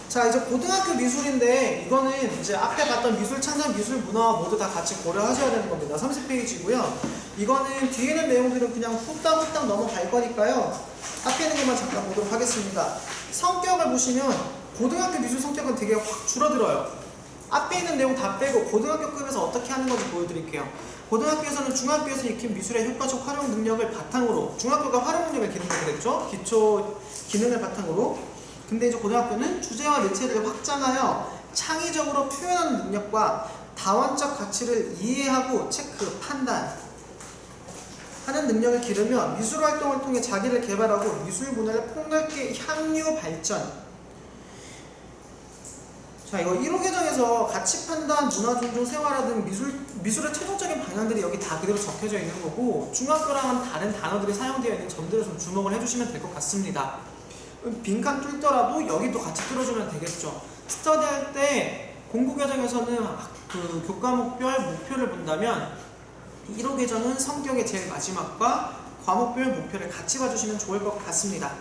자, 이제 고등학교 미술인데 이거는 이제 앞에 봤던 미술 창작, 미술 문화와 모두 다 같이 고려하셔야 되는 겁니다. 30페이지고요. 이거는 뒤에 있는 내용들은 그냥 후딱후딱 넘어갈 거니까요. 앞에 있는 것만 잠깐 보도록 하겠습니다. 성격을 보시면 고등학교 미술 성격은 되게 확 줄어들어요. 앞에 있는 내용 다 빼고 고등학교급에서 어떻게 하는 건지 보여드릴게요. 고등학교에서는 중학교에서 익힌 미술의 효과적 활용 능력을 바탕으로, 중학교가 활용 능력을 기능을 그랬죠? 기초 기능을 바탕으로. 근데 이제 고등학교는 주제와 매체를 확장하여 창의적으로 표현하는 능력과 다원적 가치를 이해하고 체크, 판단 하는 능력을 기르며 미술 활동을 통해 자기를 개발하고 미술 문화를 폭넓게 향유 발전. 자, 이거 1호 개정에서 가치 판단, 문화 존중, 생활화 등 미술의 최종적인 방향들이 여기 다 그대로 적혀져 있는 거고, 중학교랑은 다른 단어들이 사용되어 있는 점들을 좀 주목을 해주시면 될 것 같습니다. 빈칸 뚫더라도 여기도 같이 뚫어주면 되겠죠. 스터디할 때 공부 과정에서는 그 교과목별 목표를 본다면 1호 개정은 성격의 제일 마지막과 과목별 목표를 같이 봐주시면 좋을 것 같습니다.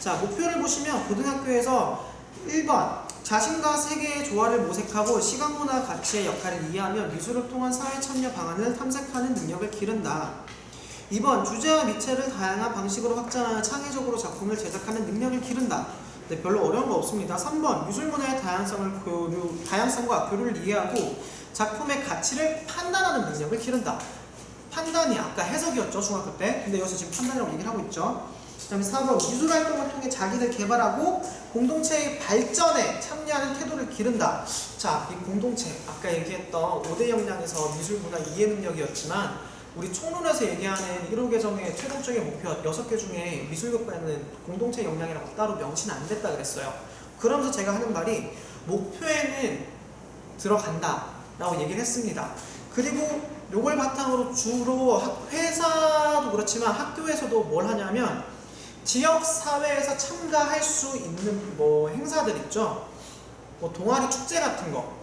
자, 목표를 보시면 고등학교에서 1번 자신과 세계의 조화를 모색하고 시각문화 가치의 역할을 이해하며 미술을 통한 사회 참여 방안을 탐색하는 능력을 기른다. 2번 주제와 미체를 다양한 방식으로 확장하여 창의적으로 작품을 제작하는 능력을 기른다. 네, 별로 어려운 거 없습니다. 3번 미술문화의 다양성과 교류를 이해하고 작품의 가치를 판단하는 능력을 기른다. 판단이 아까 해석이었죠, 중학교 때. 근데 여기서 지금 판단이라고 얘기를 하고 있죠. 그 다음에 4번 미술활동을 통해 자기를 개발하고 공동체의 발전에 참여하는 태도를 기른다. 자, 이 공동체, 아까 얘기했던 5대 역량에서 미술문화 이해 능력이었지만 우리 총론에서 얘기하는 1호 개정의 최종적인 목표 6개 중에 미술교과에는 공동체 역량이라고 따로 명시는 안 됐다 그랬어요. 그러면서 제가 하는 말이 목표에는 들어간다 라고 얘기를 했습니다. 그리고 요걸 바탕으로 주로 회사도 그렇지만 학교에서도 뭘 하냐면 지역사회에서 참가할 수 있는 뭐 행사들 있죠. 뭐 동아리 축제 같은 거.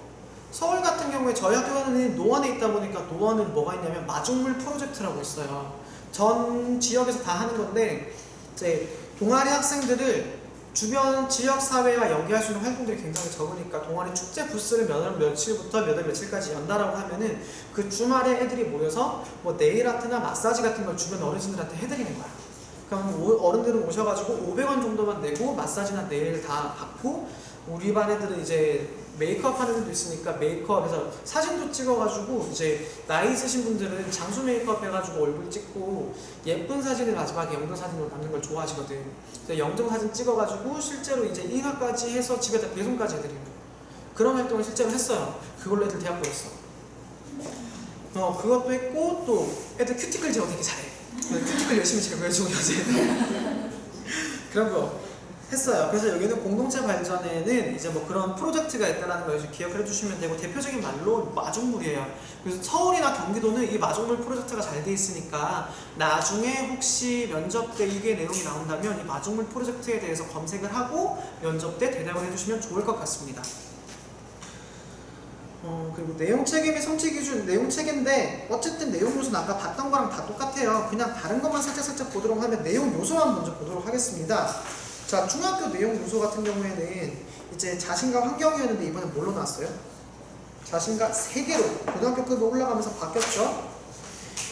서울 같은 경우에 저희 학교는 노원에 있다 보니까 노원은 뭐가 있냐면 마중물 프로젝트라고 있어요. 전 지역에서 다 하는 건데 이제 동아리 학생들을 주변 지역사회와 연계할 수 있는 활동들이 굉장히 적으니까 동아리 축제 부스를 몇 월 며칠부터 몇 월 며칠까지 연다라고 하면은 그 주말에 애들이 모여서 뭐 네일아트나 마사지 같은 걸 주변 어르신들한테 해드리는 거야. 그럼 어른들은 오셔가지고 500원 정도만 내고 마사지나 네일 다 받고 우리 반 애들은 이제 메이크업 하는 애들도 있으니까 메이크업해서 사진도 찍어가지고 이제 나이 있으신 분들은 장수 메이크업 해가지고 얼굴 찍고 예쁜 사진을 마지막에 영정사진으로 남는 걸 좋아하시거든. 그래서 영정사진 찍어가지고 실제로 이제 인화까지 해서 집에다 배송까지 해드리는 거야. 그런 활동을 실제로 했어요. 그걸로 애들 대학 보냈어. 그것도 했고 또 애들 큐티클 제거 되게 잘해. 큐티클 열심히 제거해주고 여자애들 그런 거 했어요. 그래서 여기는 공동체 발전에는 이제 뭐 그런 프로젝트가 있다는 걸 기억을 해주시면 되고 대표적인 말로 마중물이에요. 그래서 서울이나 경기도는 이 마중물 프로젝트가 잘 돼 있으니까 나중에 혹시 면접 때 이게 내용이 나온다면 이 마중물 프로젝트에 대해서 검색을 하고 면접 때 대답을 해주시면 좋을 것 같습니다. 그리고 내용 체계 및 성취 기준, 내용 체계인데 어쨌든 내용 요소는 아까 봤던 거랑 다 똑같아요. 그냥 다른 것만 살짝 보도록 하면 내용 요소만 먼저 보도록 하겠습니다. 자, 중학교 내용 요소 같은 경우에는 이제 자신과 환경이었는데 이번에 뭘로 나왔어요? 자신과 세계로 고등학교급으로 올라가면서 바뀌었죠.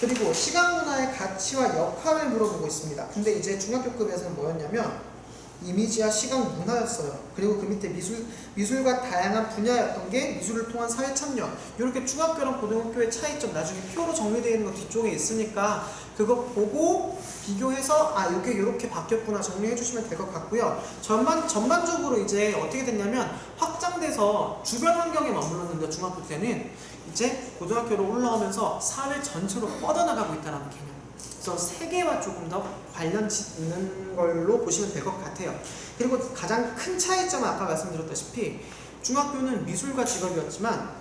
그리고 시각문화의 가치와 역할을 물어보고 있습니다. 근데 이제 중학교급에서는 뭐였냐면 이미지와 시각문화였어요. 그리고 그 밑에 미술과 다양한 분야였던 게 미술을 통한 사회 참여. 이렇게 중학교랑 고등학교의 차이점 나중에 표로 정리되어 있는 거 뒤쪽에 있으니까 그거 보고 비교해서 이게 이렇게 바뀌었구나 정리해 주시면 될 것 같고요. 전반적으로 이제 어떻게 됐냐면 확장돼서 주변 환경에 머물렀는데 중학교 때는 이제 고등학교로 올라오면서 사회 전체로 뻗어나가고 있다는 개념. 그래서 세계와 조금 더 관련 있는 걸로 보시면 될 것 같아요. 그리고 가장 큰 차이점은 아까 말씀드렸다시피 중학교는 미술과 직업이었지만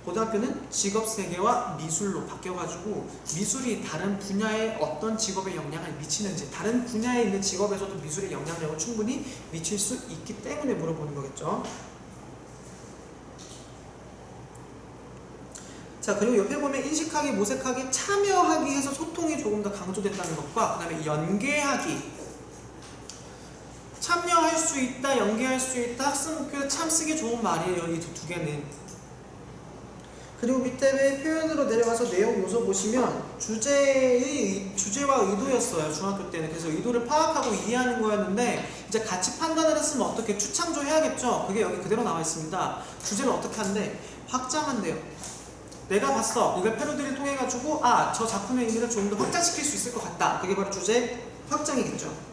고등학교는 직업 세계와 미술로 바뀌어가지고 미술이 다른 분야에 어떤 직업에 영향을 미치는지 다른 분야에 있는 직업에서도 미술의 영향력을 충분히 미칠 수 있기 때문에 물어보는 거겠죠. 자, 그리고 옆에 보면 인식하기, 모색하기, 참여하기 해서 소통이 조금 더 강조됐다는 것과 그 다음에 연계하기. 참여할 수 있다, 연계할 수 있다, 학습 목표에 참 쓰기 좋은 말이에요. 이 두 개는. 그리고 밑에 표현으로 내려가서 내용 요소 보시면 주제와 의도였어요. 중학교 때는. 그래서 의도를 파악하고 이해하는 거였는데 이제 같이 판단을 했으면 어떻게 추창조 해야겠죠. 그게 여기 그대로 나와 있습니다. 주제를 어떻게 한대? 확장한대요. 내가 봤어. 이걸 패러디를 통해 가지고 저 작품의 의미를 조금 더 확장시킬 수 있을 것 같다. 그게 바로 주제 확장이겠죠.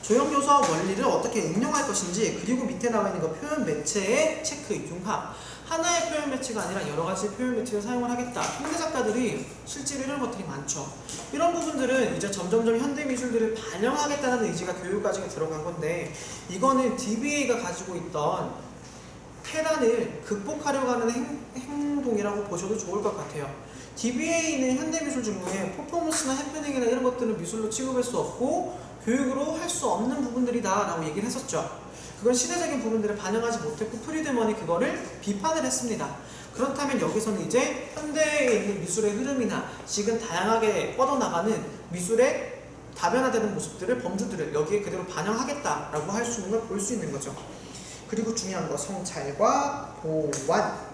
조형 요소와 원리를 어떻게 응용할 것인지, 그리고 밑에 나와 있는 거 표현 매체의 체크, 융합. 하나의 표현 매체가 아니라 여러 가지 표현 매체를 사용을 하겠다. 현대 작가들이 실제로 이런 것들이 많죠. 이런 부분들은 이제 점점점 현대 미술들을 반영하겠다는 의지가 교육 과정에 들어간 건데, 이거는 DBA가 가지고 있던 태단을 극복하려고 하는 행동이라고 보셔도 좋을 것 같아요. DBA는 현대미술 중에 퍼포먼스나 해프닝이나 이런 것들은 미술로 취급할 수 없고 교육으로 할 수 없는 부분들이다 라고 얘기를 했었죠. 그건 시대적인 부분들을 반영하지 못했고 프리드먼이 그거를 비판을 했습니다. 그렇다면 여기서는 이제 현대에 있는 미술의 흐름이나 지금 다양하게 뻗어나가는 미술의 다변화되는 모습들을, 범주들을 여기에 그대로 반영하겠다라고 할 수 있는 걸 볼 수 있는 거죠. 그리고 중요한 거 성찰과 보완.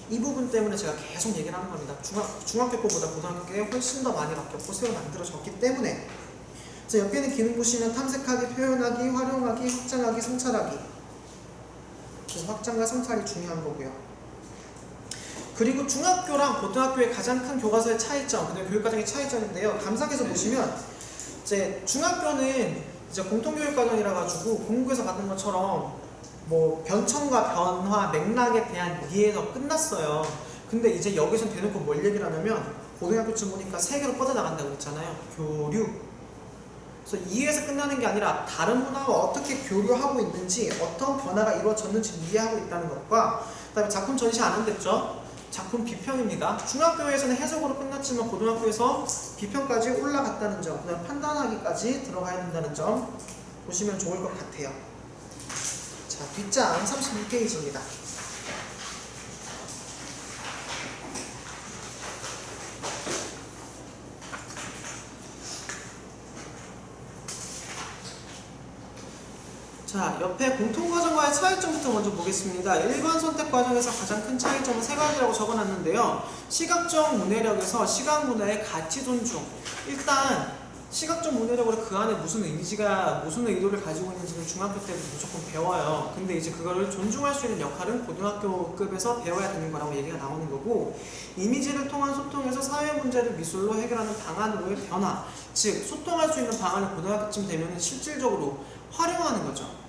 이 부분 때문에 제가 계속 얘기를 하는 겁니다. 중학교 거보다 고등학교에 훨씬 더 많이 바뀌었고 새로 만들어졌기 때문에. 자, 옆에는 기능 보시면 탐색하기, 표현하기, 활용하기, 확장하기, 성찰하기. 그래서 확장과 성찰이 중요한 거고요. 그리고 중학교랑 고등학교의 가장 큰 교과서의 차이점, 그다음에 교육과정의 차이점인데요. 감상해서 보시면 이제 중학교는 이제 공통교육과정이라 가지고 공부에서 받는 것처럼 뭐 변천과 변화, 맥락에 대한 이해에서 끝났어요. 근데 이제 여기서 대놓고 뭘 얘기를 하냐면 고등학교쯤 보니까 세 개로 뻗어나간다고 했잖아요. 교류. 그래서 이해에서 끝나는 게 아니라 다른 문화와 어떻게 교류하고 있는지, 어떤 변화가 이루어졌는지 이해하고 있다는 것과, 그 다음에 작품 전시 안 한댔죠? 작품 비평입니다. 중학교에서는 해석으로 끝났지만 고등학교에서 비평까지 올라갔다는 점, 그 다음 판단하기까지 들어가야 된다는 점 보시면 좋을 것 같아요. 자, 뒷장 32페이지입니다. 자, 옆에 공통과정과의 차이점부터 먼저 보겠습니다. 일반 선택 과정에서 가장 큰 차이점은 세 가지라고 적어놨는데요. 시각적 문해력에서 시각 문화의 가치 존중. 일단 시각적 문해력으로 그 안에 무슨 의지가, 무슨 의도를 가지고 있는지는 중학교 때부터 무조건 배워요. 근데 이제 그거를 존중할 수 있는 역할은 고등학교급에서 배워야 되는 거라고 얘기가 나오는 거고, 이미지를 통한 소통에서 사회 문제를 미술로 해결하는 방안으로의 변화. 즉, 소통할 수 있는 방안을 고등학교쯤 되면 실질적으로 활용하는 거죠.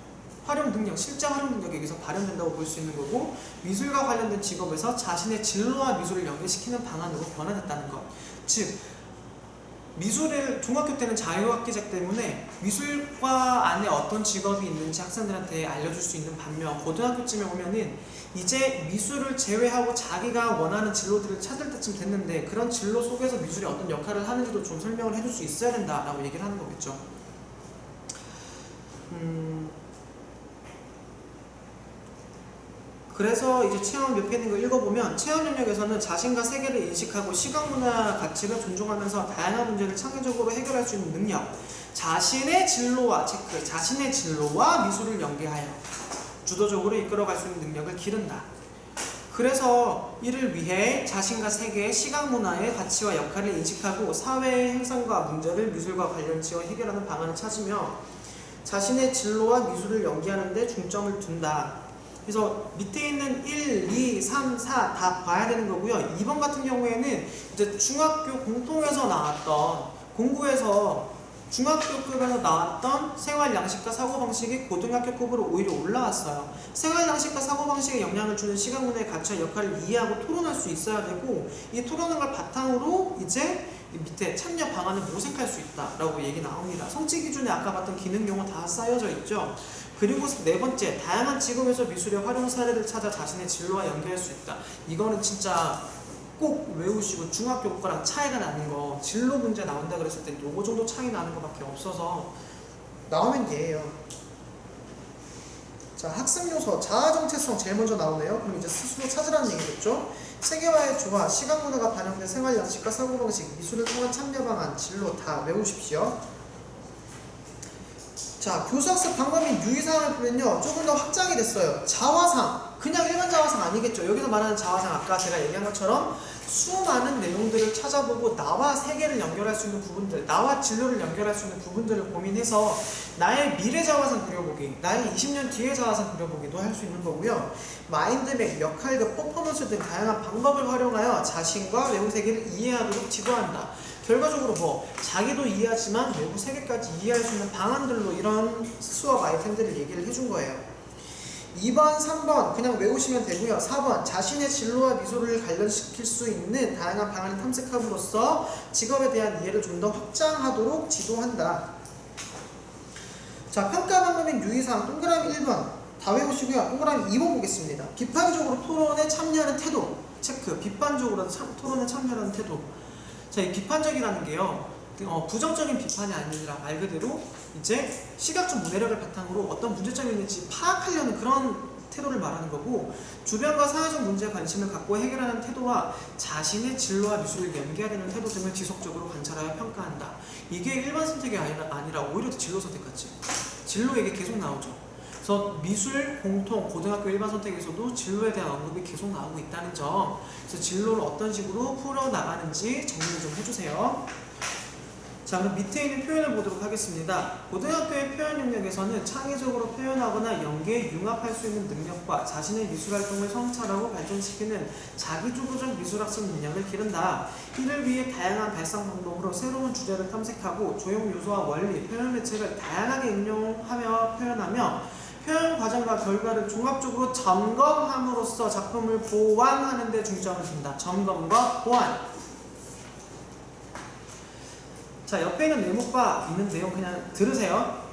활용 능력, 실제 활용 능력이 여기서 발현된다고 볼 수 있는 거고, 미술과 관련된 직업에서 자신의 진로와 미술을 연계시키는 방안으로 변화됐다는 것. 즉, 미술을 중학교 때는 자유학기제 때문에 미술과 안에 어떤 직업이 있는지 학생들한테 알려줄 수 있는 반면, 고등학교쯤에 오면은 이제 미술을 제외하고 자기가 원하는 진로들을 찾을 때쯤 됐는데, 그런 진로 속에서 미술이 어떤 역할을 하는지도 좀 설명을 해줄 수 있어야 된다라고 얘기를 하는 거겠죠. 그래서 이제 체험 옆에 있는 거 읽어보면, 체험 영역에서는 자신과 세계를 인식하고 시각문화 가치를 존중하면서 다양한 문제를 창의적으로 해결할 수 있는 능력, 자신의 진로와 체크, 자신의 진로와 미술을 연계하여 주도적으로 이끌어갈 수 있는 능력을 기른다. 그래서 이를 위해 자신과 세계의 시각문화의 가치와 역할을 인식하고 사회의 현상과 문제를 미술과 관련지어 해결하는 방안을 찾으며 자신의 진로와 미술을 연계하는 데 중점을 둔다. 그래서 밑에 있는 1, 2, 3, 4 다 봐야 되는 거고요. 2번 같은 경우에는 이제 중학교 공통에서 나왔던, 공부에서 중학교급에서 나왔던 생활 양식과 사고방식이 고등학교급으로 오히려 올라왔어요. 생활 양식과 사고방식에 영향을 주는 시각문화의 가치와 역할을 이해하고 토론할 수 있어야 되고, 이 토론을 바탕으로 이제 밑에 참여 방안을 모색할 수 있다라고 얘기 나옵니다. 성취 기준에 아까 봤던 기능 용어 다 쌓여져 있죠. 그리고 네 번째, 다양한 직업에서 미술의 활용 사례를 찾아 자신의 진로와 연계할 수 있다. 이거는 진짜 꼭 외우시고, 중학교 거랑 차이가 나는 거, 진로 문제 나온다 그랬을 때 요거 정도 차이 나는 거밖에 없어서 나오면 얘예요. 자, 학습 요소, 자아 정체성 제일 먼저 나오네요. 그럼 이제 스스로 찾으라는 얘기겠죠. 세계와의 조화, 시각 문화가 반영된 생활 양식과 사고방식, 미술을 통한 참여 방안, 진로 다 외우십시오. 자, 교수학습 방법 및 유의사항을 보면요, 조금 더 확장이 됐어요. 자화상, 그냥 일반 자화상 아니겠죠. 여기서 말하는 자화상, 아까 제가 얘기한 것처럼 수많은 내용들을 찾아보고 나와 세계를 연결할 수 있는 부분들, 나와 진로를 연결할 수 있는 부분들을 고민해서 나의 미래 자화상 그려보기, 나의 20년 뒤의 자화상 그려보기도 할 수 있는 거고요. 마인드맵, 역할극, 퍼포먼스 등 다양한 방법을 활용하여 자신과 외부 세계를 이해하도록 지도한다. 결과적으로 자기도 이해하지만 외부 세계까지 이해할 수 있는 방안들로 이런 수업 아이템들을 얘기를 해준 거예요. 2번, 3번 그냥 외우시면 되고요. 4번 자신의 진로와 미소를 관련시킬 수 있는 다양한 방안을 탐색함으로써 직업에 대한 이해를 좀 더 확장하도록 지도한다. 자, 평가 방법 및 유의사항 동그라미 1번 다 외우시고요. 동그라미 2번 보겠습니다. 비판적으로 토론에 참여하는 태도 체크. 비판적으로 토론에 참여하는 태도. 자, 이 비판적이라는 게요, 부정적인 비판이 아니라 말 그대로 이제 시각적 문해력을 바탕으로 어떤 문제점이 있는지 파악하려는 그런 태도를 말하는 거고, 주변과 사회적 문제에 관심을 갖고 해결하는 태도와 자신의 진로와 미술을 연계하려는 태도 등을 지속적으로 관찰하여 평가한다. 이게 일반 선택이 아니라 오히려 진로 선택 같지. 진로 얘기 계속 나오죠. 그래서 미술, 공통, 고등학교 일반 선택에서도 진로에 대한 언급이 계속 나오고 있다는 점, 그래서 진로를 어떤 식으로 풀어나가는지 정리를 좀 해주세요. 자, 그럼 밑에 있는 표현을 보도록 하겠습니다. 고등학교의 표현 영역에서는 창의적으로 표현하거나 연계에 융합할 수 있는 능력과 자신의 미술활동을 성찰하고 발전시키는 자기주도적 미술학습 능력을 기른다. 이를 위해 다양한 발상 방법으로 새로운 주제를 탐색하고 조형 요소와 원리, 표현 매체를 다양하게 응용하며 표현하며 표현 과정과 결과를 종합적으로 점검함으로써 작품을 보완하는 데 중점을 둔다. 점검과 보완. 자, 옆에 있는 네모바 있는 내용 그냥 들으세요.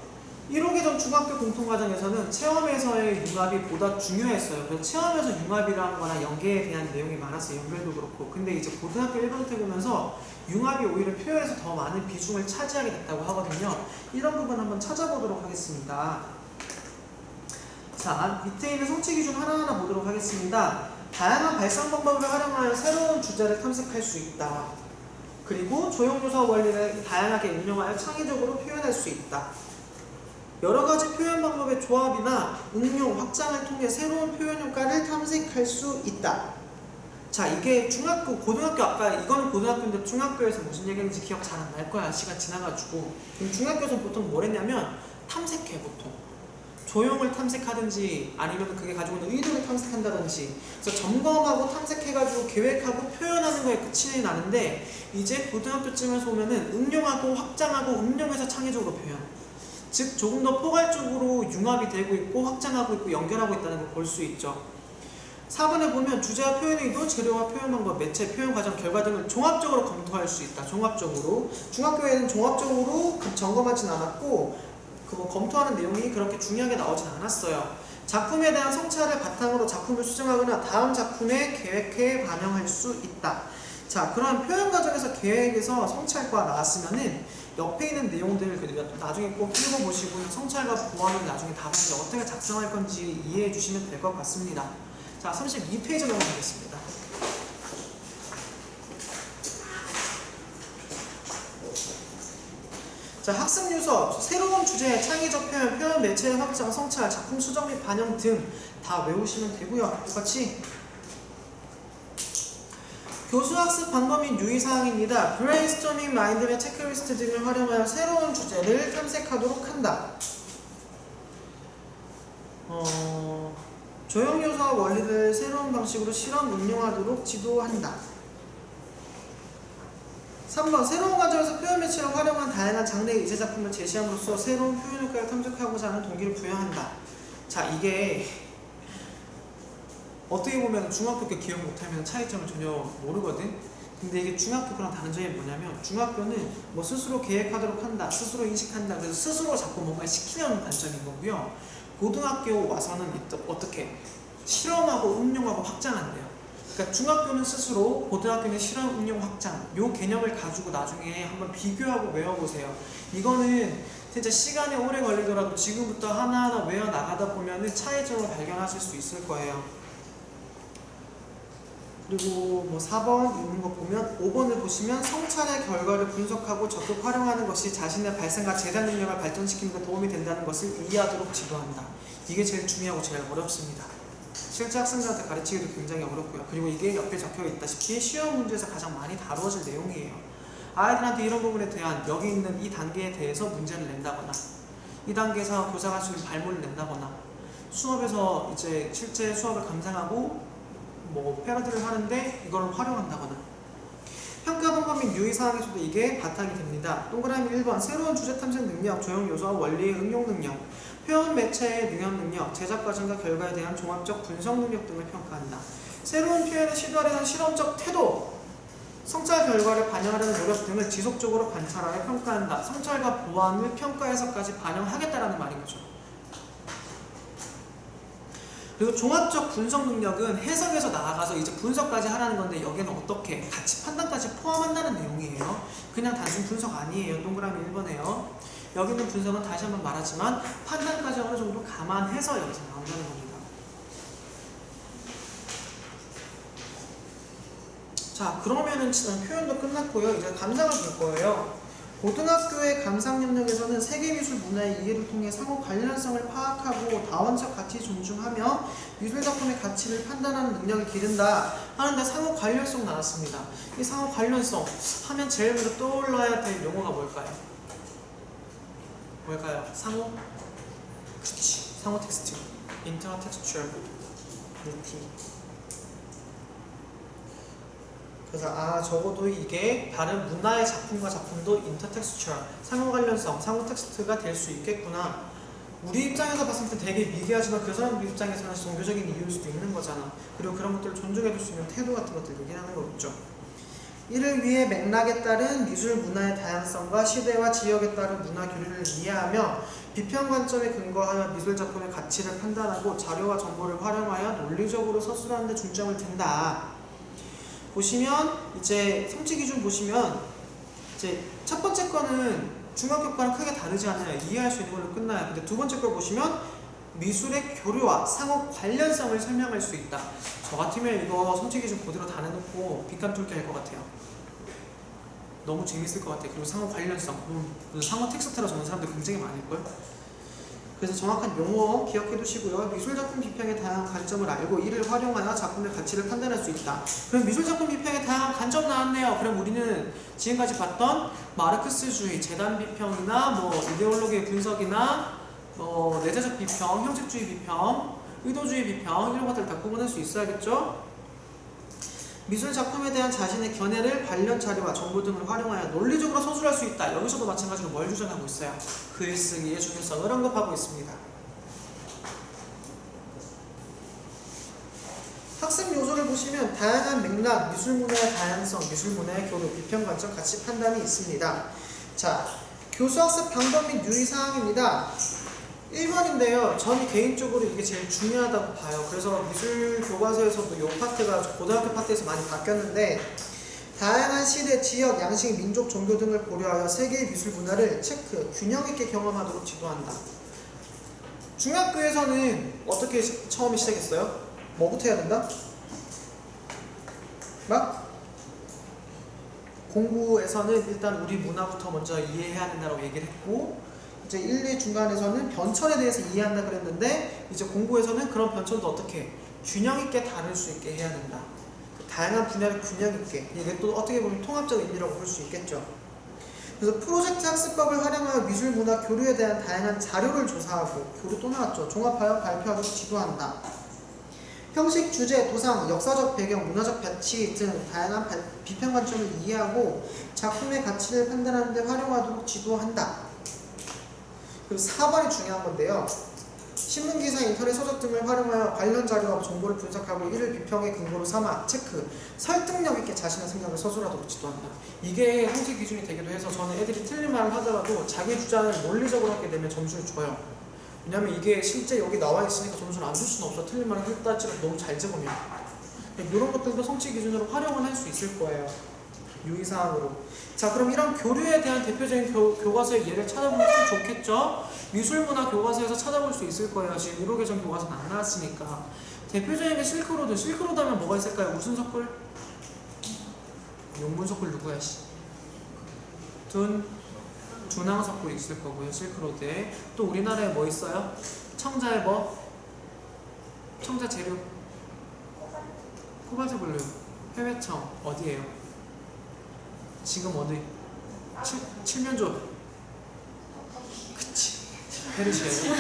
1호기 전 중학교 공통과정에서는 체험에서의 융합이 보다 중요했어요. 그래서 체험에서 융합이라는 거나 연계에 대한 내용이 많았어요. 연결도 그렇고. 근데 이제 고등학교 1번 때 보면서 융합이 오히려 표현에서 더 많은 비중을 차지하게 됐다고 하거든요. 이런 부분 한번 찾아보도록 하겠습니다. 자, 밑에 있는 성취 기준 하나하나 보도록 하겠습니다. 다양한 발상 방법을 활용하여 새로운 주제를 탐색할 수 있다. 그리고 조형조사 원리를 다양하게 응용하여 창의적으로 표현할 수 있다. 여러 가지 표현 방법의 조합이나 응용, 확장을 통해 새로운 표현 효과를 탐색할 수 있다. 자, 이게 중학교, 고등학교, 아까 이거는 고등학교인데 중학교에서 무슨 얘기인지 기억 잘 안 날 거야. 시간 지나가지고. 중학교에서 보통 뭘 했냐면 탐색해, 보통. 조형을 탐색하든지 아니면 그게 가지고 있는 의도를 탐색한다든지, 그래서 점검하고 탐색해가지고 계획하고 표현하는 거에 끝이 나는데, 이제 고등학교쯤에서 오면은 응용하고 확장하고 응용해서 창의적으로 표현, 즉 조금 더 포괄적으로 융합이 되고 있고 확장하고 있고 연결하고 있다는 걸 볼 수 있죠. 4번에 보면 주제와 표현 의도, 재료와 표현 방법, 매체, 표현 과정, 결과 등을 종합적으로 검토할 수 있다. 종합적으로. 중학교에는 종합적으로 점검하진 않았고 검토하는 내용이 그렇게 중요하게 나오진 않았어요. 작품에 대한 성찰을 바탕으로 작품을 수정하거나 다음 작품에 계획해 반영할 수 있다. 자, 그럼 표현 과정에서 계획에서 성찰과 나왔으면은 옆에 있는 내용들을 나중에 꼭 읽어보시고 성찰과 보완을 나중에 답안지 어떻게 작성할 건지 이해해 주시면 될 것 같습니다. 자, 32페이지 넘어가겠습니다. 자, 학습 요소, 새로운 주제, 창의적 표현, 표현 매체의 확장, 성찰, 작품 수정 및 반영 등 다 외우시면 되고요. 똑같이 교수 학습 방법 및 유의사항입니다. 브레인스토밍, 마인드맵, 체크리스트 등을 활용하여 새로운 주제를 탐색하도록 한다. 조형 요소와 원리를 새로운 방식으로 실험 응용하도록 지도한다. 3번 새로운 과정에서 표현 매체를 활용한 다양한 장르의 이세 작품을 제시함으로써 새로운 표현 효과를 탐색하고자 하는 동기를 부여한다. 자, 이게 어떻게 보면 중학교 때 기억 못하면 차이점을 전혀 모르거든. 근데 이게 중학교 거랑 다른 점이 뭐냐면 중학교는 뭐 스스로 계획하도록 한다, 스스로 인식한다, 그래서 스스로 자꾸 뭔가 시키려는 관점인 거고요. 고등학교 와서는 어떻게 실험하고 응용하고 확장한대요. 그러니까 중학교는 스스로, 고등학교는 실험, 응용, 확장, 요 개념을 가지고 나중에 한번 비교하고 외워보세요. 이거는 진짜 시간이 오래 걸리더라도 지금부터 하나하나 외워나가다 보면은 차이점을 발견하실 수 있을 거예요. 그리고 뭐 4번 있는 거 보면 5번을 보시면 성찰의 결과를 분석하고 적극 활용하는 것이 자신의 발생과 재단 능력을 발전시키는 데 도움이 된다는 것을 이해하도록 지도한다. 이게 제일 중요하고 제일 어렵습니다. 실제 학생들한테 가르치기도 굉장히 어렵고요. 그리고 이게 옆에 적혀 있다시피 시험 문제에서 가장 많이 다루어질 내용이에요. 아이들한테 이런 부분에 대한 여기 있는 이 단계에 대해서 문제를 낸다거나 이 단계에서 교사가 할 수 있는 발문을 낸다거나 수업에서 이제 실제 수업을 감상하고 뭐 패러디를 하는데 이걸 활용한다거나 평가 방법 및 유의사항에서도 이게 바탕이 됩니다. 동그라미 1번 새로운 주제 탐색 능력, 조형 요소와 원리의 응용 능력, 표현 매체의 능용 능력, 제작 과정과 결과에 대한 종합적 분석 능력 등을 평가한다. 새로운 표현을 시도하려는 실험적 태도, 성찰 결과를 반영하려는 노력 등을 지속적으로 관찰하여 평가한다. 성찰과 보완을 평가에서까지 반영하겠다라는 말인 거죠. 그리고 종합적 분석 능력은 해석에서 나아가서 이제 분석까지 하라는 건데 여기는 어떻게 가치 판단까지 포함한다는 내용이에요. 그냥 단순 분석 아니에요. 동그라미 1번에요. 여기 있는 분석은 다시 한번 말하지만 판단까지 어느 정도 감안해서 여기서 나온다는 겁니다. 자, 그러면은 표현도 끝났고요. 이제 감상을 볼 거예요. 고등학교의 감상 영역에서는 세계미술 문화의 이해를 통해 상호 관련성을 파악하고 다원적 가치 존중하며 미술작품의 가치를 판단하는 능력을 기른다 하는데 상호 관련성 나왔습니다. 이 상호 관련성 하면 제일 먼저 떠올라야 될 용어가 뭘까요? 뭘까요? 상호? 그렇지. 상호 텍스트. intertextuality. 그래서 적어도 이게 다른 문화의 작품과 작품도 인터텍스처럴, 상호 관련성, 상호 텍스트가 될 수 있겠구나. 우리 입장에서 봤을 때 되게 미개하지만 그 사람들 입장에서는 종교적인 이유일 수도 있는 거잖아. 그리고 그런 것들을 존중해줄 수 있는 태도 같은 것들 얘기하는 거겠죠. 이를 위해 맥락에 따른 미술 문화의 다양성과 시대와 지역에 따른 문화 교류를 이해하며 비평 관점에 근거하여 미술 작품의 가치를 판단하고 자료와 정보를 활용하여 논리적으로 서술하는 데 중점을 둔다. 보시면 이제 성취 기준 보시면 이제 첫 번째 거는 중학교 거랑 크게 다르지 않아요. 이해할 수 있는 걸로 끝나요. 근데 두 번째 걸 보시면 미술의 교류와 상호 관련성을 설명할 수 있다. 저 같으면 이거 성취 기준 그대로 다 내놓고 빗감 뚫기 할 것 같아요. 너무 재밌을 것 같아요. 그리고 상호 관련성, 상호 텍스트라 적는 사람들 굉장히 많을걸. 그래서 정확한 용어 기억해 두시고요. 미술작품 비평의 다양한 관점을 알고 이를 활용하여 작품의 가치를 판단할 수 있다. 그럼 미술작품 비평의 다양한 관점 나왔네요. 그럼 우리는 지금까지 봤던 마르크스주의, 재단 비평이나 뭐 이데올로기의 분석이나 내재적 비평, 형식주의 비평, 의도주의 비평 이런 것들을 다 구분할 수 있어야겠죠? 미술 작품에 대한 자신의 견해를 관련 자료와 정보 등을 활용하여 논리적으로 서술할 수 있다. 여기서도 마찬가지로 뭘 주장하고 있어요? 글쓰기의 중요성을 언급하고 있습니다. 학습 요소를 보시면 다양한 맥락, 미술 문화의 다양성, 미술 문화의 교류, 비평 관점, 가치 판단이 있습니다. 자, 교수 학습 방법 및 유의사항입니다. 1번인데요. 저는 개인적으로 이게 제일 중요하다고 봐요. 그래서 미술 교과서에서도 이 파트가 고등학교 파트에서 많이 바뀌었는데 다양한 시대, 지역, 양식, 민족, 종교 등을 고려하여 세계의 미술 문화를 체크, 균형 있게 경험하도록 지도한다. 중학교에서는 어떻게 처음에 시작했어요? 뭐부터 해야 된다? 공부에서는 일단 우리 문화부터 먼저 이해해야 된다고 얘기를 했고 이제 1, 2 중간에서는 변천에 대해서 이해한다 그랬는데 이제 공부에서는 그런 변천도 어떻게 균형 있게 다룰 수 있게 해야 된다. 다양한 분야를 균형 있게 이게 또 어떻게 보면 통합적 의미라고 볼 수 있겠죠. 그래서 프로젝트 학습법을 활용하여 미술 문화 교류에 대한 다양한 자료를 조사하고 교류 또 나왔죠. 종합하여 발표하도록 지도한다. 형식, 주제, 도상, 역사적 배경, 문화적 가치 등 다양한 비평 관점을 이해하고 작품의 가치를 판단하는 데 활용하도록 지도한다. 그리고 4번이 중요한 건데요. 신문기사, 인터넷 서적 등을 활용하여 관련 자료와 정보를 분석하고 이를 비평의 근거로 삼아 체크, 설득력 있게 자신의 생각을 서술하도록 지도한다. 이게 형식 기준이 되기도 해서 저는 애들이 틀린 말을 하더라도 자기 주장을 논리적으로 하게 되면 점수를 줘요. 왜냐면 이게 실제 여기 나와 있으니까 점수를 안 줄 수는 없어. 틀린 말을 했다 할지라도 너무 잘 적으면. 이런 것들도 성취 기준으로 활용을 할 수 있을 거예요. 유의사항으로. 자, 그럼 이런 교류에 대한 대표적인 교과서의 예를 찾아보면 참 좋겠죠? 미술문화 교과서에서 찾아볼 수 있을 거예요. 지금 1호 개정 교과서는 안 나왔으니까. 대표적인 게 실크로드. 실크로드 하면 뭐가 있을까요? 무슨 석굴? 용분 석굴 누구야? 둔항 석굴 있을 거고요. 실크로드에. 또 우리나라에 뭐 있어요? 청자에 뭐? 청자 재료. 코발트 블루. 해외청 어디예요? 지금 어디? 칠면조. 그치. 페르시아요.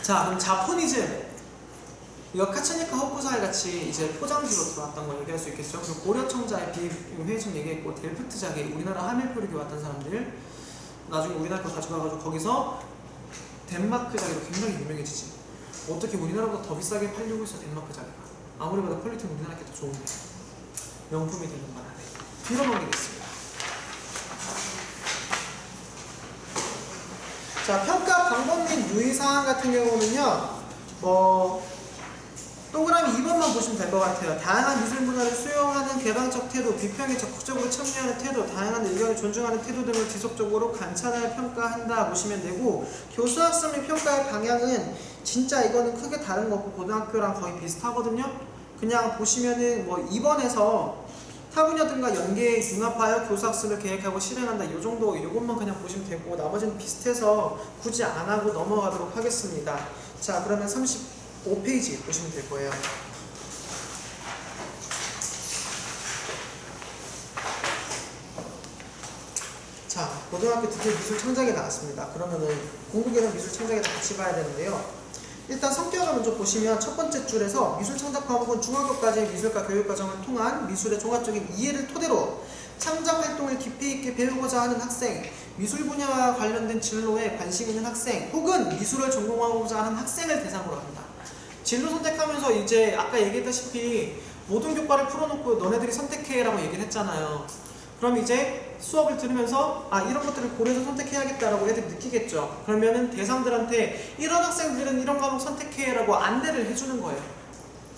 자, 그럼 자포니즘. 이거 카츠니카 호쿠사이 같이 이제 포장지로 들어왔던 거 얘기할 수 있겠죠. 그리고 고려 청자의 비회좀 얘기했고, 델프트 자기 우리나라 하밀표류기 왔던 사람들. 나중에 우리나라 거 가져가가지고 거기서 덴마크 자기로 굉장히 유명해지지. 어떻게 우리나라보다 더 비싸게 팔리고 있어 덴마크 자기가. 아무리 봐도 퀄리티는 우리나라 게 더 좋은데 명품이 되는 바람에 뒤로 넘기겠습니다. 자, 평가 방법 및 유의사항 같은 경우는요, 동그라미 2번만 보시면 될 것 같아요. 다양한 미술 문화를 수용하는 개방적 태도, 비평에 적극적으로 참여하는 태도, 다양한 의견을 존중하는 태도 등을 지속적으로 관찰하여 평가한다 보시면 되고, 교수 학생의 평가의 방향은 진짜 이거는 크게 다른 거 없고 고등학교랑 거의 비슷하거든요. 그냥 보시면은 뭐 2번에서 타 분야들과 연계 융합하여 교수 학습을 계획하고 실행한다. 이 정도 이것만 그냥 보시면 되고 나머지는 비슷해서 굳이 안 하고 넘어가도록 하겠습니다. 자, 그러면 35페이지 보시면 될 거예요. 자, 고등학교 드디어 미술 창작이 나왔습니다. 그러면은 공국에는 미술 창작에 같이 봐야 되는데요. 일단 성격을 먼저 보시면 첫 번째 줄에서 미술 창작 과목은 중학교까지의 미술과 교육 과정을 통한 미술의 종합적인 이해를 토대로 창작 활동을 깊이 있게 배우고자 하는 학생, 미술 분야와 관련된 진로에 관심 있는 학생, 혹은 미술을 전공하고자 하는 학생을 대상으로 합니다. 진로 선택하면서 이제 아까 얘기했다시피 모든 교과를 풀어놓고 너네들이 선택해라고 얘기를 했잖아요. 그럼 이제 수업을 들으면서 이런 것들을 고려해서 선택해야겠다라고 애들이 느끼겠죠. 그러면은 대상들한테 이런 학생들은 이런 과목 선택해라고 안내를 해주는 거예요.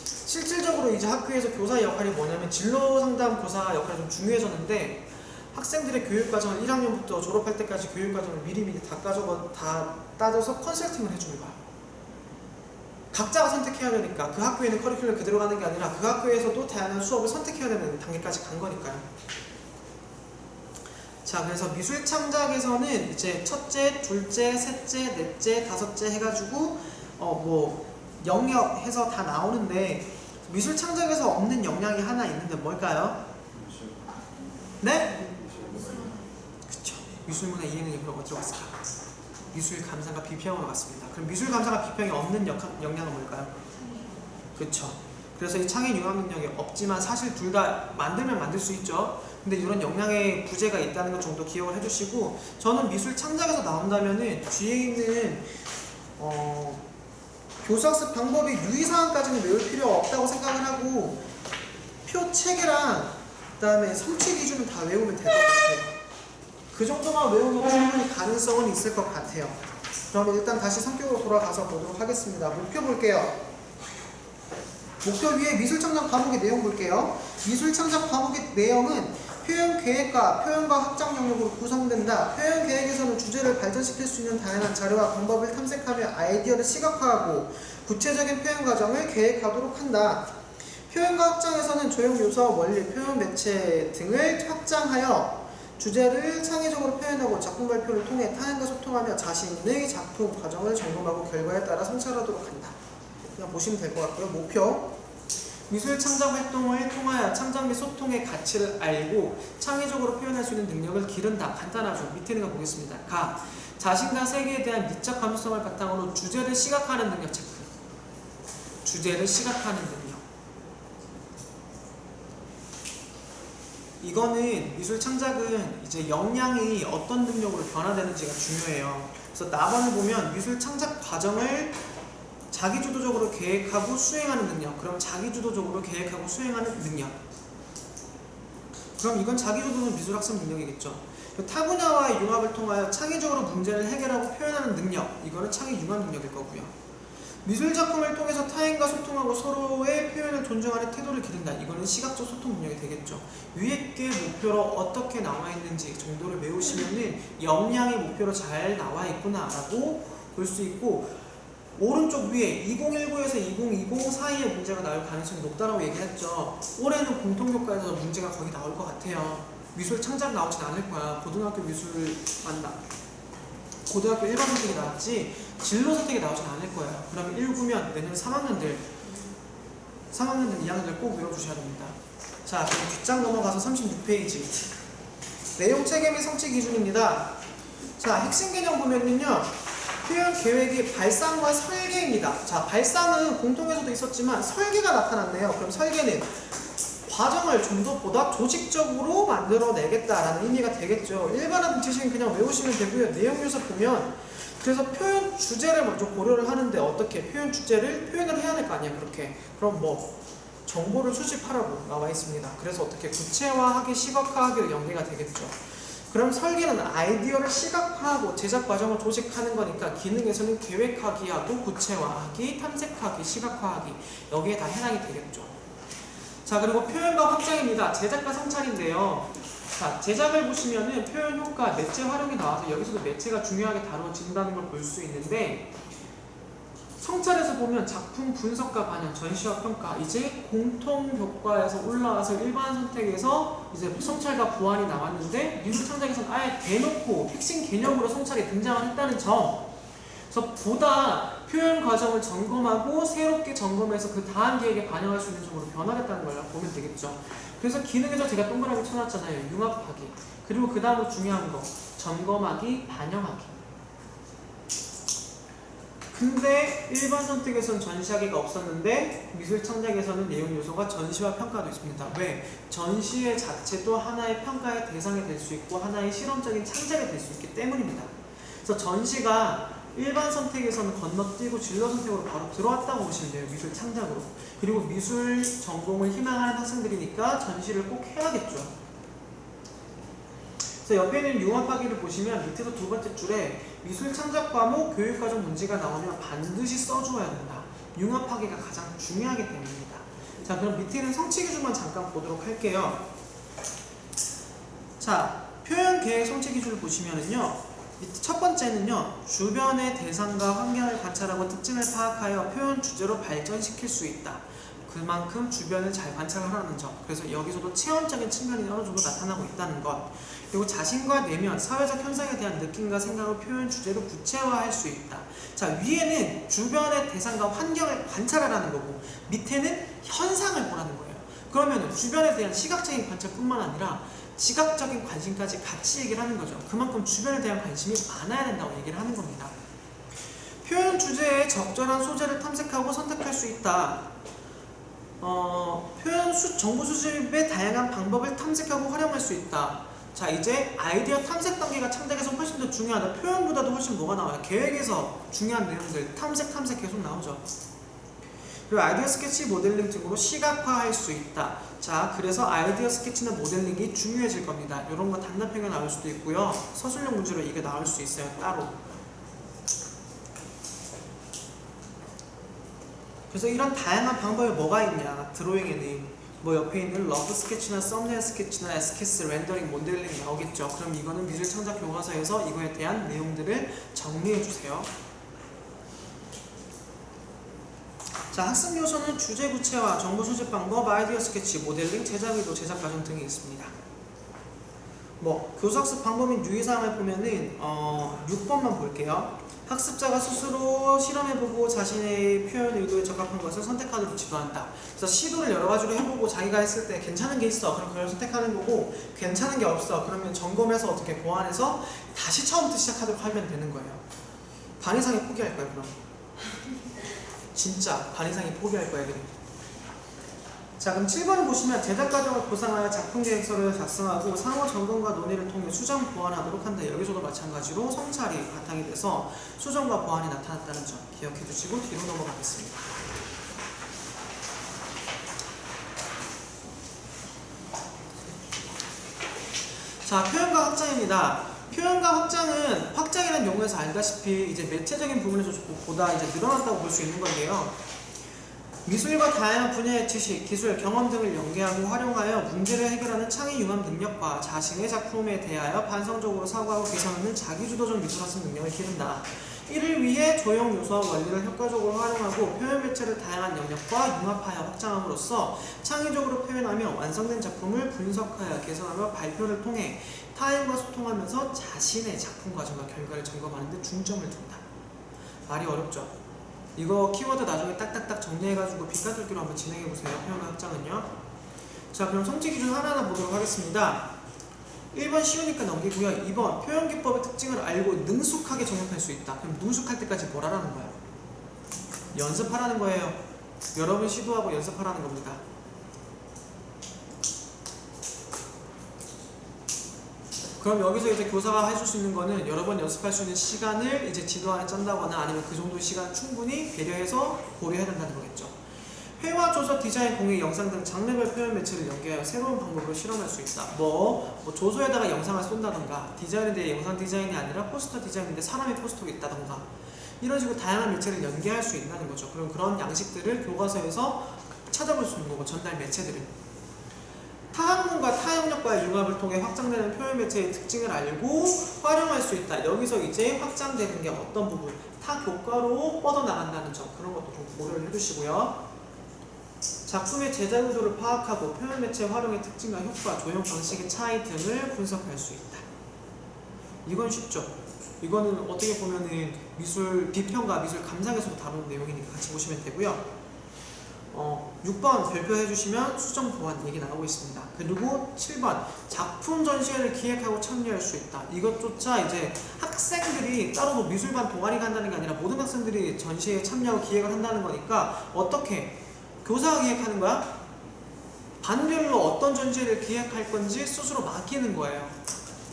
실질적으로 이제 학교에서 교사의 역할이 뭐냐면 진로 상담 교사 역할이 좀 중요해졌는데, 학생들의 교육과정을 1학년부터 졸업할 때까지 교육과정을 미리미리 다 따져서 컨설팅을 해주는 거야. 각자가 선택해야 되니까 그 학교에 있는 커리큘럼 그대로 가는 게 아니라 그 학교에서도 다양한 수업을 선택해야 되는 단계까지 간 거니까요. 자, 그래서 미술 창작에서는 이제 첫째, 둘째, 셋째, 넷째, 다섯째 해가지고 영역 해서 다 나오는데, 미술 창작에서 없는 역량이 하나 있는데 뭘까요? 네? 그쵸. 미술 문화 이해는 그럼 어디로 갔을까? 미술 감상과 비평으로 갔습니다. 그럼 미술 감상과 비평이 없는 역량은 뭘까요? 그쵸. 그래서 이 창의 융합 능력이 없지만 사실 둘 다 만들면 만들 수 있죠. 근데 이런 역량의 부재가 있다는 것 정도 기억을 해주시고, 저는 미술 창작에서 나온다면은 뒤에 있는 교수학습 방법의 유의사항까지는 외울 필요 없다고 생각을 하고, 표 체계랑 그 다음에 성취 기준은 다 외우면 될 것 같아요. 그 정도만 외우면 충분히 가능성은 있을 것 같아요. 그럼 일단 다시 성격으로 돌아가서 보도록 하겠습니다. 목표 볼게요. 목표 위에 미술 창작 과목의 내용 볼게요. 미술 창작 과목의 내용은 표현 계획과 표현과 확장 영역으로 구성된다. 표현 계획에서는 주제를 발전시킬 수 있는 다양한 자료와 방법을 탐색하며 아이디어를 시각화하고 구체적인 표현 과정을 계획하도록 한다. 표현과 확장에서는 조형 묘사, 원리, 표현 매체 등을 확장하여 주제를 창의적으로 표현하고 작품 발표를 통해 타인과 소통하며 자신의 작품 과정을 점검하고 결과에 따라 성찰하도록 한다. 그냥 보시면 될 것 같고요. 목표: 미술 창작 활동을 통하여 창작 및 소통의 가치를 알고 창의적으로 표현할 수 있는 능력을 기른다. 간단하죠. 밑에 있는 거 보겠습니다. 가, 자신과 세계에 대한 미적 감수성을 바탕으로 주제를 시각화하는 능력 체크. 주제를 시각화하는 능력. 이거는 미술 창작은 이제 역량이 어떤 능력으로 변화되는지가 중요해요. 그래서 나반을 보면 미술 창작 과정을 자기주도적으로 계획하고 수행하는 능력. 그럼 자기주도적으로 계획하고 수행하는 능력. 그럼 이건 자기주도는 미술학습 능력이겠죠. 타 분야와의 융합을 통하여 창의적으로 문제를 해결하고 표현하는 능력. 이거는 창의 융합 능력일 거고요. 미술 작품을 통해서 타인과 소통하고 서로의 표현을 존중하는 태도를 기른다. 이거는 시각적 소통 능력이 되겠죠. 위에 게 목표로 어떻게 나와 있는지 정도를 외우시면은 역량이 목표로 잘 나와 있구나 라고 볼 수 있고, 오른쪽 위에 2019에서 2020 사이에 문제가 나올 가능성이 높다라고 얘기했죠. 올해는 공통교과에서 문제가 거의 나올 것 같아요. 미술 창작 나오진 않을 거야. 고등학교 미술 맞나? 고등학교 일반 선택이 나왔지 진로 선택이 나오진 않을 거예요. 그러면 19면 내년 3학년들 2학년들 꼭 외워주셔야 됩니다. 자, 그럼 뒷장 넘어가서 36페이지 내용 체계 및 성취 기준입니다. 자, 핵심 개념 보면은요 표현 계획이 발상과 설계입니다. 자, 발상은 공통에서도 있었지만 설계가 나타났네요. 그럼 설계는 과정을 좀 더 보다 조직적으로 만들어내겠다라는 의미가 되겠죠. 일반화된 지식은 그냥 외우시면 되고요. 내용 요소 보면 그래서 표현 주제를 먼저 고려를 하는데 어떻게 표현 주제를 표현을 해야 될 거 아니야. 그렇게 그럼 뭐 정보를 수집하라고 나와 있습니다. 그래서 어떻게 구체화하기 시각화하기로 연계가 되겠죠. 그럼 설계는 아이디어를 시각화하고 제작 과정을 조직하는 거니까 기능에서는 계획하기하고 구체화하기, 탐색하기, 시각화하기 여기에 다 해당이 되겠죠. 자, 그리고 표현과 확장입니다. 제작과 성찰인데요. 자, 제작을 보시면은 표현 효과, 매체 활용이 나와서 여기서도 매체가 중요하게 다뤄진다는 걸 볼 수 있는데 성찰에서 보면 작품 분석과 반영, 전시와 평가 이제 공통 교과에서 올라와서 일반 선택에서 이제 성찰과 보완이 나왔는데 미술 창작에서는 아예 대놓고 핵심 개념으로 성찰이 등장을 했다는 점. 그래서 보다 표현 과정을 점검하고 새롭게 점검해서 그 다음 계획에 반영할 수 있는 점으로 변화했다는 걸 보면 되겠죠. 그래서 기능에서 제가 동그라미 쳐놨잖아요. 융합하기. 그리고 그 다음으로 중요한 거 점검하기, 반영하기. 근데 일반 선택에서는 전시하기가 없었는데 미술 창작에서는 내용 요소가 전시와 평가도 있습니다. 왜? 전시의 자체도 하나의 평가의 대상이 될 수 있고 하나의 실험적인 창작이 될 수 있기 때문입니다. 그래서 전시가 일반 선택에서는 건너뛰고 진로 선택으로 바로 들어왔다고 보시면 돼요. 미술 창작으로. 그리고 미술 전공을 희망하는 학생들이니까 전시를 꼭 해야겠죠. 그래서 옆에 있는 융합하기를 보시면 밑에서 두 번째 줄에 미술 창작 과목 교육과정 문제가 나오면 반드시 써줘야 된다. 융합하기가 가장 중요하기 때문입니다. 자, 그럼 밑에 있는 성취 기준만 잠깐 보도록 할게요. 자, 표현 계획 성취 기준을 보시면은요. 첫 번째는요. 주변의 대상과 환경을 관찰하고 특징을 파악하여 표현 주제로 발전시킬 수 있다. 그만큼 주변을 잘 관찰하라는 점. 그래서 여기서도 체험적인 측면이 어느 정도 나타나고 있다는 것. 그리고 자신과 내면, 사회적 현상에 대한 느낌과 생각을 표현 주제로 구체화할 수 있다. 자, 위에는 주변의 대상과 환경을 관찰하라는 거고 밑에는 현상을 보라는 거예요. 그러면 주변에 대한 시각적인 관찰뿐만 아니라 지각적인 관심까지 같이 얘기를 하는 거죠. 그만큼 주변에 대한 관심이 많아야 된다고 얘기를 하는 겁니다. 표현 주제에 적절한 소재를 탐색하고 선택할 수 있다. 정보 수집의 다양한 방법을 탐색하고 활용할 수 있다. 자, 이제 아이디어 탐색 단계가 창작에서 훨씬 더 중요하다. 표현보다도 훨씬 뭐가 나와요? 계획에서 중요한 내용들 탐색 계속 나오죠. 그리고 아이디어 스케치 모델링 등으로 시각화할 수 있다. 자, 그래서 아이디어 스케치나 모델링이 중요해질 겁니다. 이런 거 단답형이 나올 수도 있고요. 서술형 문제로 이게 나올 수 있어요. 따로. 그래서 이런 다양한 방법이 뭐가 있냐. 드로잉에는 뭐 옆에 있는 러프 스케치나 썸네일 스케치나 에스키스, 렌더링, 모델링 나오겠죠. 그럼 이거는 미술 창작 교과서에서 이거에 대한 내용들을 정리해 주세요. 자, 학습 요소는 주제 구체화, 정보 수집 방법, 아이디어 스케치, 모델링, 제작 의도, 제작 과정 등이 있습니다. 뭐 교사학습 방법 및 유의사항을 보면은 6번만 볼게요. 학습자가 스스로 실험해보고 자신의 표현 의도에 적합한 것을 선택하도록 지도한다. 그래서 시도를 여러 가지로 해보고 자기가 했을 때 괜찮은 게 있어. 그럼 그걸 선택하는 거고 괜찮은 게 없어. 그러면 점검해서 어떻게 보완해서 다시 처음부터 시작하도록 하면 되는 거예요. 반 이상이 포기할 거예요. 그럼 진짜 반 이상이 포기할 거예요. 그럼. 자, 그럼 7번을 보시면 제작 과정을 보상하여 작품 계획서를 작성하고 상호 점검과 논의를 통해 수정 보완하도록 한다. 여기서도 마찬가지로 성찰이 바탕이 돼서 수정과 보완이 나타났다는 점 기억해 두시고 뒤로 넘어가겠습니다. 자, 표현과 확장입니다. 표현과 확장은 확장이라는 용어에서 알다시피 이제 매체적인 부분에서 보다 이제 늘어났다고 볼 수 있는 건데요. 미술과 다양한 분야의 지식, 기술, 경험 등을 연계하고 활용하여 문제를 해결하는 창의 융합 능력과 자신의 작품에 대하여 반성적으로 사고하고 개선하는 자기주도적 미술학습 능력을 기른다. 이를 위해 조형 요소와 원리를 효과적으로 활용하고 표현 매체를 다양한 영역과 융합하여 확장함으로써 창의적으로 표현하며 완성된 작품을 분석하여 개선하며 발표를 통해 타인과 소통하면서 자신의 작품 과정과 결과를 점검하는 데 중점을 둔다. 말이 어렵죠? 이거 키워드 나중에 딱딱딱 정리해가지고 빗가들기로 한번 진행해보세요. 표현과 확장은요. 자, 그럼 성취 기준 하나하나 보도록 하겠습니다. 1번 쉬우니까 넘기고요. 2번 표현 기법의 특징을 알고 능숙하게 정립할 수 있다. 그럼 능숙할 때까지 뭘 하라는 거예요? 연습하라는 거예요. 여러분 시도하고 연습하라는 겁니다. 그럼 여기서 이제 교사가 해줄 수 있는 거는 여러 번 연습할 수 있는 시간을 이제 지도 안에 짠다거나 아니면 그 정도의 시간 충분히 배려해서 고려해야 된다는 거겠죠. 회화, 조서, 디자인, 공예, 영상 등 장르별 표현 매체를 연계하여 새로운 방법으로 실험할 수 있다. 뭐 조서에다가 영상을 쏜다던가, 디자인인데 영상 디자인이 아니라 포스터 디자인인데 사람의 포스터가 있다던가, 이런 식으로 다양한 매체를 연계할 수 있다는 거죠. 그럼 그런 양식들을 교과서에서 찾아볼 수 있는 거고, 전달 매체들을. 타학문과 타영역과의 융합을 통해 확장되는 표현 매체의 특징을 알고 활용할 수 있다. 여기서 이제 확장되는 게 어떤 부분, 타 교과로 뻗어나간다는 점, 그런 것도 좀 고려를 해주시고요. 작품의 제작 의도를 파악하고 표현 매체 활용의 특징과 효과, 조형 방식의 차이 등을 분석할 수 있다. 이건 쉽죠? 이거는 어떻게 보면은 미술 비평과 미술 감상에서도 다루는 내용이니까 같이 보시면 되고요. 6번 별표해 주시면 수정 보완 얘기 나오고 있습니다. 그리고 7번 작품 전시회를 기획하고 참여할 수 있다. 이것조차 이제 학생들이 따로 뭐 미술반 동아리가 한다는 게 아니라 모든 학생들이 전시회에 참여하고 기획을 한다는 거니까 어떻게 교사가 기획하는 거야? 반별로 어떤 전시회를 기획할 건지 스스로 맡기는 거예요.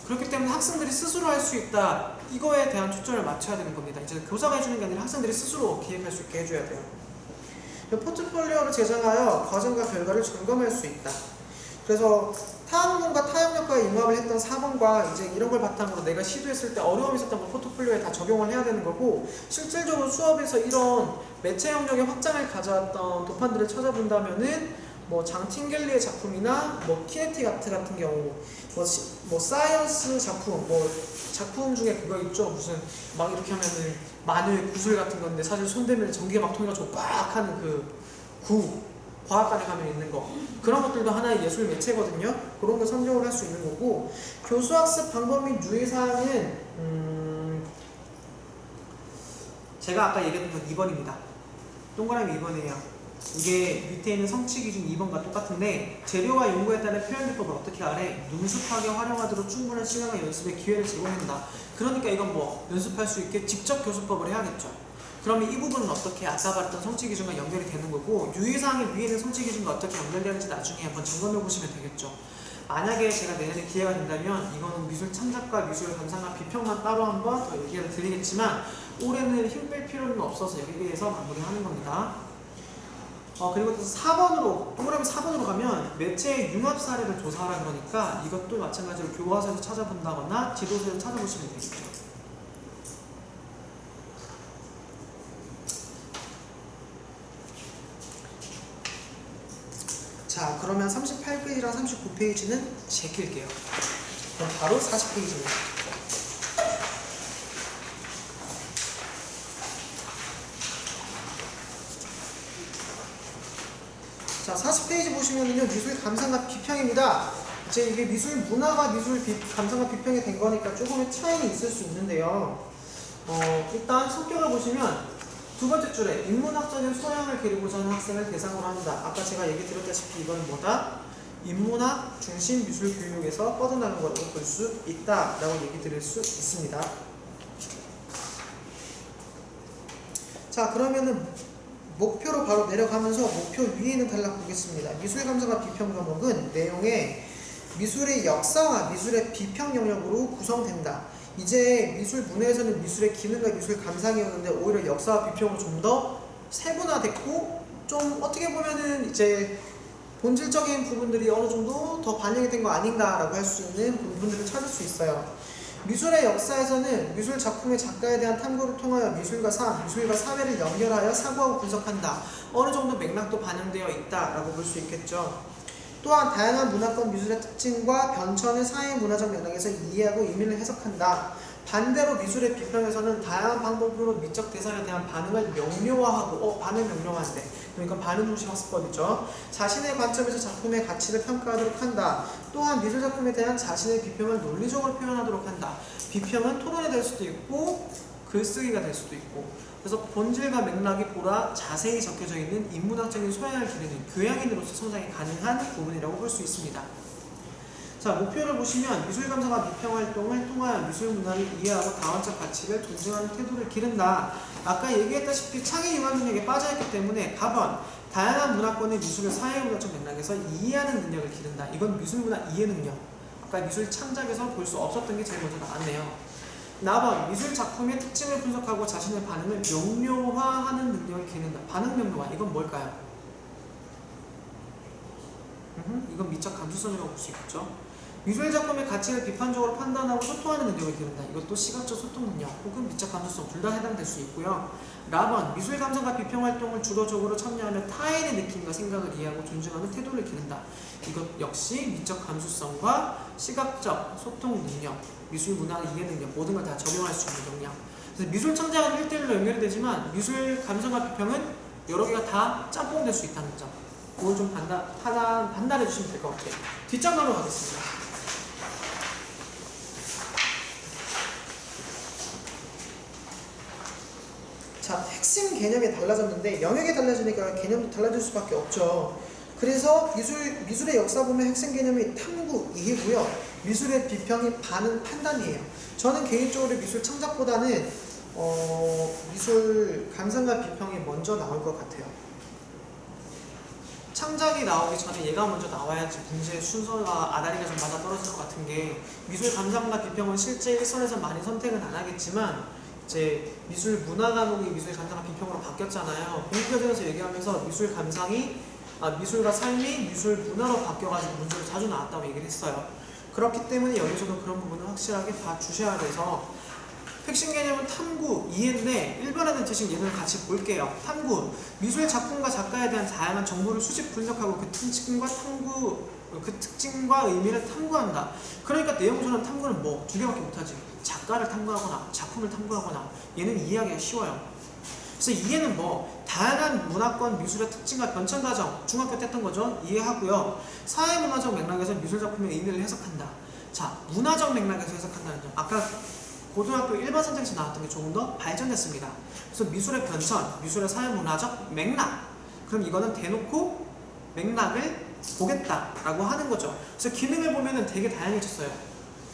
그렇기 때문에 학생들이 스스로 할 수 있다. 이거에 대한 초점을 맞춰야 되는 겁니다. 이제 교사가 해주는 게 아니라 학생들이 스스로 기획할 수 있게 해줘야 돼요. 포트폴리오를 제작하여 과정과 결과를 점검할 수 있다. 그래서 타학문과 타영역과의 융합을 했던 4번과 이제 이런 걸 바탕으로 내가 시도했을 때 어려움이 있었던 걸 포트폴리오에 다 적용을 해야 되는 거고, 실질적으로 수업에서 이런 매체 영역의 확장을 가져왔던 도판들을 찾아본다면은 뭐 장팅겔리의 작품이나 뭐 키네틱 아트 같은 경우, 뭐 사이언스 작품, 뭐 작품 중에 그거 있죠, 무슨 막 이렇게 하면은 마녀의 구슬 같은 건데 사실 손대면 전기가 막 통해가지고 빡 하는 그 과학관에 가면 있는 거, 그런 것들도 하나의 예술 매체거든요. 그런 거 선정을 할 수 있는 거고, 교수학습 방법 및 유의사항은 제가 아까 얘기했던 건 2번입니다. 동그라미 2번이에요. 이게 밑에 있는 성취 기준 2번과 똑같은데, 재료와 연구에 따른 표현 기법을 어떻게 하래? 능숙하게 활용하도록 충분한 시간과 연습의 기회를 제공한다. 그러니까 이건 뭐 연습할 수 있게 직접 교수법을 해야겠죠. 그러면 이 부분은 어떻게 아까 말했던 성취 기준과 연결이 되는 거고, 유의사항의 위에 있는 성취 기준과 어떻게 연결되는지 나중에 한번 점검해 보시면 되겠죠. 만약에 제가 내년에 기회가 된다면 이거는 미술 창작과 미술 감상과 비평만 따로 한번 더 얘기를 드리겠지만, 올해는 힘 뺄 필요는 없어서 여기에 대해서 마무리하는 겁니다. 그리고 또 4번으로, 동그라미 4번으로 가면 매체의 융합 사례를 조사하라 그러니까 이것도 마찬가지로 교과서에서 찾아본다거나 지도서에서 찾아보시면 되겠죠. 자, 그러면 38페이지랑 39페이지는 제낄게요. 그럼 바로 40페이지입니다. 자, 40페이지 보시면은요, 미술 감상과 비평입니다. 이제 이게 미술 문화가 미술 감상과 비평이 된 거니까 조금의 차이는 있을 수 있는데요. 일단 성격을 보시면 두 번째 줄에 인문학적인 소양을 기르고자 하는 학생을 대상으로 한다. 아까 제가 얘기 드렸다시피 이거는 뭐다? 인문학 중심 미술 교육에서 뻗어나는 거라고 볼 수 있다 라고 얘기 드릴 수 있습니다. 자, 그러면은 목표로 바로 내려가면서 목표 위에 있는 단락 보겠습니다. 미술 감상과 비평 과목은 내용에 미술의 역사와 미술의 비평 영역으로 구성된다. 이제 미술 문화에서는 미술의 기능과 미술 감상이었는데 오히려 역사와 비평으로 좀 더 세분화됐고, 좀 어떻게 보면은 이제 본질적인 부분들이 어느 정도 더 반영이 된 거 아닌가라고 할 수 있는 부분들을 찾을 수 있어요. 미술의 역사에서는 미술 작품의 작가에 대한 탐구를 통하여 미술과 사회를 연결하여 사고하고 분석한다. 어느 정도 맥락도 반영되어 있다라고 볼 수 있겠죠. 또한 다양한 문화권 미술의 특징과 변천을 사회 문화적 맥락에서 이해하고 의미를 해석한다. 반대로 미술의 비평에서는 다양한 방법으로 미적 대상에 대한 반응을 명료화하고 반응 명료화인데 그러니까 반응 중심 학습법이죠. 자신의 관점에서 작품의 가치를 평가하도록 한다. 또한 미술 작품에 대한 자신의 비평을 논리적으로 표현하도록 한다. 비평은 토론이 될 수도 있고 글쓰기가 될 수도 있고 그래서 본질과 맥락이 보다 자세히 적혀져 있는 인문학적인 소양을 기르는 교양인으로서 성장이 가능한 부분이라고 볼 수 있습니다. 자, 목표를 보시면 미술 감상과 비평 활동을 통하여 미술 문화를 이해하고 다원적 가치를 존중하는 태도를 기른다. 아까 얘기했다시피 창의 융합 능력에 빠져있기 때문에 답은 다양한 문화권의 미술을 사회문화적 맥락에서 이해하는 능력을 기른다. 이건 미술 문화 이해 능력. 아까 미술 창작에서 볼 수 없었던 게 제일 먼저 나왔네요. 4번 미술 작품의 특징을 분석하고 자신의 반응을 명료화하는 능력을 기른다. 반응 명료화. 이건 뭘까요? 이건 미적 감수성이라고 볼 수 있겠죠. 미술 작품의 가치를 비판적으로 판단하고 소통하는 능력을 기른다. 이것도 시각적 소통 능력 혹은 미적 감수성 둘 다 해당될 수 있고요. 라번 미술 감상과 비평 활동을 주도적으로 참여하며 타인의 느낌과 생각을 이해하고 존중하는 태도를 기른다. 이것 역시 미적 감수성과 시각적 소통 능력, 미술 문화 이해 능력 모든 걸 다 적용할 수 있는 역량. 그래서 미술 창작은 1대1로 연결이 되지만 미술 감상과 비평은 여러 개가 다 짬뽕될 수 있다는 점. 그걸 좀 판단해 주시면 될 것 같아요. 뒷장으로 가겠습니다. 자, 핵심 개념이 달라졌는데 영역이 달라지니까 개념도 달라질 수밖에 없죠. 그래서 미술의 역사 보면 핵심 개념이 탐구, 이해고요. 미술의 비평이 반응, 판단이에요. 저는 개인적으로 미술 창작보다는 미술 감상과 비평이 먼저 나올 것 같아요. 창작이 나오기 전에 얘가 먼저 나와야지 문제의 순서가 아다리가 좀 맞아 떨어질 것 같은 게 미술 감상과 비평은 실제 일선에서 많이 선택은 안 하겠지만 이제 미술 문화 과목이 미술 감상과 비평으로 바뀌었잖아요. 공부 과정에서 얘기하면서 미술 감상이 미술과 삶이 미술 문화로 바뀌어가지고 문제로 자주 나왔다고 얘기를 했어요. 그렇기 때문에 여기서도 그런 부분을 확실하게 봐주셔야 돼서 핵심 개념은 탐구, 이해인데 일반화된 지식 예를 같이 볼게요. 탐구, 미술 작품과 작가에 대한 다양한 정보를 수집 분석하고 그 특징과 의미를 탐구한다. 그러니까 내용적으로 탐구는 뭐? 두 개밖에 못하지. 작가를 탐구하거나 작품을 탐구하거나 얘는 이해하기가 쉬워요. 그래서 이해는 뭐? 다양한 문화권 미술의 특징과 변천 과정, 중학교 때 했던 거죠. 이해하고요. 사회문화적 맥락에서 미술 작품의 의미를 해석한다. 자, 문화적 맥락에서 해석한다는 점. 아까 고등학교 일반 선택에서 나왔던 게 조금 더 발전됐습니다. 그래서 미술의 변천, 미술의 사회문화적 맥락. 그럼 이거는 대놓고 맥락을 보겠다라고 하는 거죠. 그래서 기능을 보면은 되게 다양해졌어요.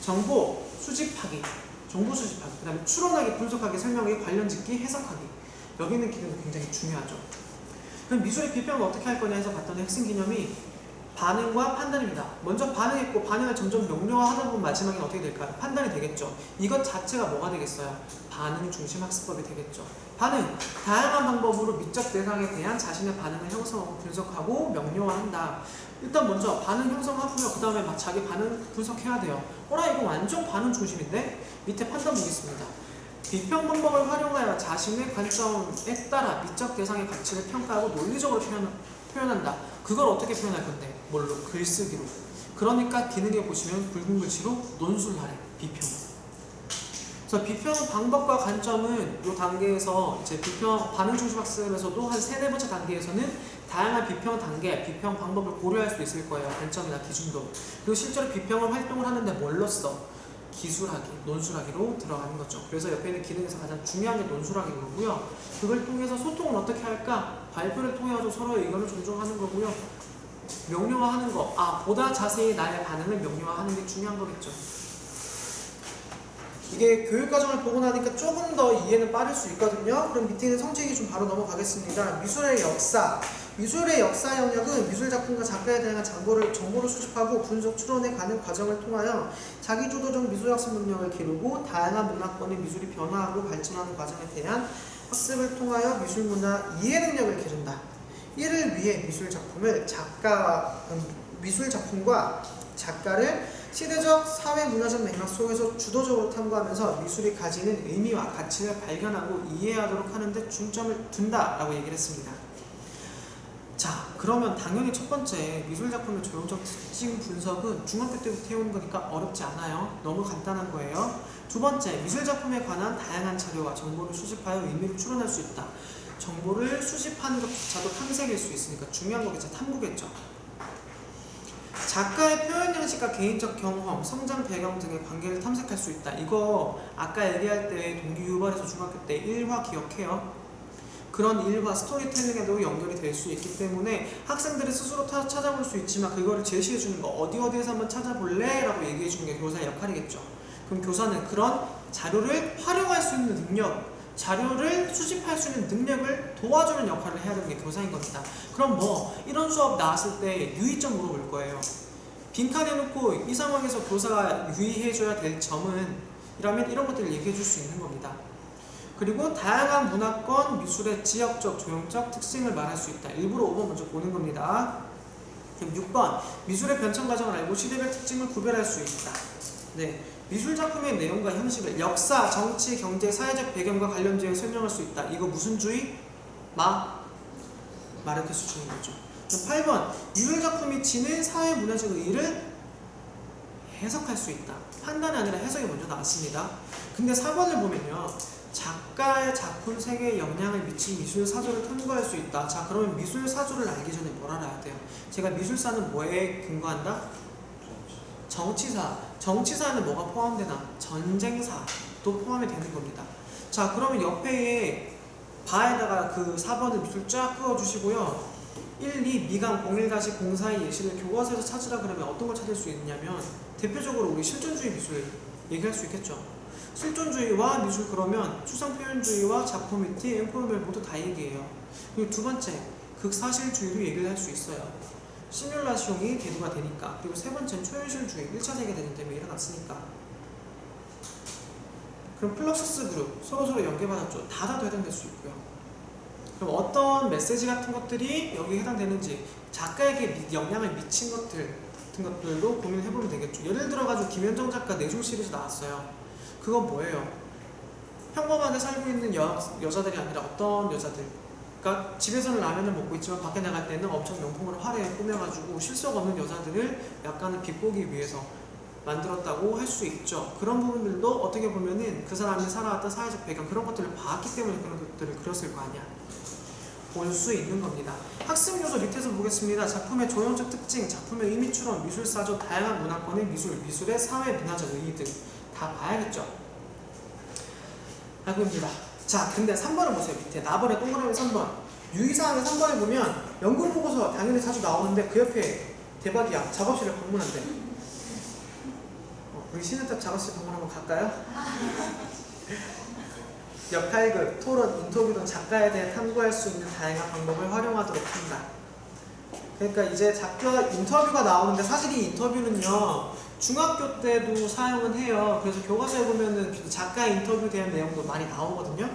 정보 수집하기, 그 다음에 추론하기, 분석하기, 설명하기, 관련짓기, 해석하기. 여기 있는 기능도 굉장히 중요하죠. 그럼 미술의 비평을 어떻게 할 거냐 해서 봤더니 핵심 개념이 반응과 판단입니다. 먼저 반응했고 반응을 점점 명료화하다 보면 마지막에 어떻게 될까요? 판단이 되겠죠. 이것 자체가 뭐가 되겠어요? 반응 중심 학습법이 되겠죠. 반응, 다양한 방법으로 미적 대상에 대한 자신의 반응을 형성하고 분석하고 명료화한다. 일단 먼저 반응 형성하고요. 그 다음에 자기 반응 분석해야 돼요. 이거 완전 반응 중심인데? 밑에 판단 보겠습니다. 비평 방법을 활용하여 자신의 관점에 따라 미적 대상의 가치를 평가하고 논리적으로 표현한다. 그걸 어떻게 표현할 건데? 뭘로? 글쓰기로. 그러니까 기능에 보시면 붉은 글씨로 논술을 하래. 비평. 그래서 비평 방법과 관점은 이 단계에서 이제 비평 반응 중심 학습에서도 한 3-4번째 단계에서는 다양한 비평 단계, 비평 방법을 고려할 수 있을 거예요. 관점이나 기준도. 그리고 실제로 비평을 활동을 하는데 뭘로써? 기술하기, 논술하기로 들어가는 거죠. 그래서 옆에 있는 기능에서 가장 중요한 게 논술하기고요. 그걸 통해서 소통을 어떻게 할까? 발표를 통해서 서로의 의견을 존중하는 거고요. 명료화하는 거, 보다 자세히 나의 반응을 명료화하는 게 중요한 거겠죠. 이게 교육과정을 보고 나니까 조금 더 이해는 빠를 수 있거든요. 그럼 밑에 있는 성취기 좀 바로 넘어가겠습니다. 미술의 역사. 미술의 역사 영역은 미술 작품과 작가에 대한 정보를 수집하고 분석 추론해 가는 과정을 통하여 자기주도적 미술학습 능력을 기르고 다양한 문화권의 미술이 변화하고 발전하는 과정에 대한 학습을 통하여 미술 문화 이해 능력을 기른다. 이를 위해 미술 작품과 작가를 시대적 사회 문화적 맥락 속에서 주도적으로 탐구하면서 미술이 가지는 의미와 가치를 발견하고 이해하도록 하는 데 중점을 둔다라고 얘기를 했습니다. 자, 자, 그러면 당연히 첫 번째 미술작품의 조형적 특징 분석은 중학교 때부터 해오는 거니까 어렵지 않아요. 너무 간단한 거예요. 두 번째, 미술작품에 관한 다양한 자료와 정보를 수집하여 의미를 추론할 수 있다. 정보를 수집하는 것조차도 탐색일 수 있으니까 중요한 거겠죠. 탐구겠죠. 작가의 표현 양식과 개인적 경험, 성장 배경 등의 관계를 탐색할 수 있다. 이거 아까 얘기할 때 동기 유발에서 중학교 때 1화 기억해요. 그런 일과 스토리텔링에도 연결이 될 수 있기 때문에 학생들이 스스로 찾아볼 수 있지만 그거를 제시해 주는 거, 어디에서 한번 찾아볼래? 라고 얘기해 주는 게 교사의 역할이겠죠. 그럼 교사는 그런 자료를 활용할 수 있는 능력, 자료를 수집할 수 있는 능력을 도와주는 역할을 해야 되는 게 교사인 겁니다. 그럼 뭐 이런 수업 나왔을 때 유의점 물어볼 거예요. 빈칸 해놓고 이 상황에서 교사가 유의해줘야 될 점은 이라면 이런 것들을 얘기해 줄 수 있는 겁니다. 그리고 다양한 문화권, 미술의 지역적, 조형적 특징을 말할 수 있다. 일부러 5번 먼저 보는 겁니다. 그럼 6번, 미술의 변천 과정을 알고 시대별 특징을 구별할 수 있다. 네, 미술 작품의 내용과 형식을 역사, 정치, 경제, 사회적 배경과 관련지어 설명할 수 있다. 이거 무슨 주의? 마르크스 주의인 거죠. 8번, 미술 작품이 지닌 사회 문화적 의의를 해석할 수 있다. 판단이 아니라 해석이 먼저 나왔습니다. 근데 4번을 보면요, 작가의 작품 세계에 영향을 미친 미술 사조를 탐구할 수 있다. 자, 그러면 미술 사조를 알기 전에 뭘 알아야 돼요? 제가 미술사는 뭐에 근거한다? 정치사. 정치사는 뭐가 포함되나? 전쟁사도 포함이 되는 겁니다. 자, 그러면 옆에 바에다가 그 4번을 밑줄 쫙 그어주시고요. 1, 2, 미강 01-04의 예시를 교과서에서 찾으라 그러면 어떤 걸 찾을 수 있냐면 대표적으로 우리 실존주의 미술 얘기할 수 있겠죠. 실존주의와 미술, 그러면 추상표현주의와 작품 이티, 엠포르멜 모두 다 얘기해요. 그리고 두 번째, 극사실주의도 얘기를 할 수 있어요. 시뮬라시옹이 대두가 되니까. 그리고 세 번째는 초현실주의, 1차 세계대전 때문에 일어났으니까. 그럼 플럭서스 그룹, 서로서로 연계받았죠. 다도 해당될 수 있고요. 그럼 어떤 메시지 같은 것들이 여기에 해당되는지, 작가에게 영향을 미친 것들 같은 것들도 고민해보면 되겠죠. 예를 들어가지고 김현정 작가 내조 시리즈 나왔어요. 그건 뭐예요? 평범하게 살고 있는 여자들이 아니라 어떤 여자들, 그러니까 집에서는 라면을 먹고 있지만 밖에 나갈 때는 엄청 명품으로 화려하게 꾸며가지고 실속 없는 여자들을 약간은 비꼬기 위해서 만들었다고 할 수 있죠. 그런 부분들도 어떻게 보면은 그 사람이 살아왔던 사회적 배경, 그런 것들을 봤기 때문에 그런 것들을 그렸을 거 아니야. 볼 수 있는 겁니다. 학습 요소 밑에서 보겠습니다. 작품의 조형적 특징, 작품의 의미 추론, 미술사조, 다양한 문화권의 미술, 미술의 사회 문화적 의의 등 다 봐야겠죠. 이겁니다. 자, 근데 3번을 보세요. 밑에 나번에 동그라미 3번. 유의사항의 3번에 보면 연극 보고서 당연히 자주 나오는데 그 옆에 대박이야. 작업실을 방문한대. 우리 신은탑 작업실 방문 한번 갈까요? 역할극, 토론, 인터뷰 등 작가에 대해 탐구할 수 있는 다양한 방법을 활용하도록 한다. 그러니까 이제 작가 인터뷰가 나오는데 사실 이 인터뷰는요, 중학교 때도 사용은 해요. 그래서 교과서에 보면은 작가 인터뷰에 대한 내용도 많이 나오거든요.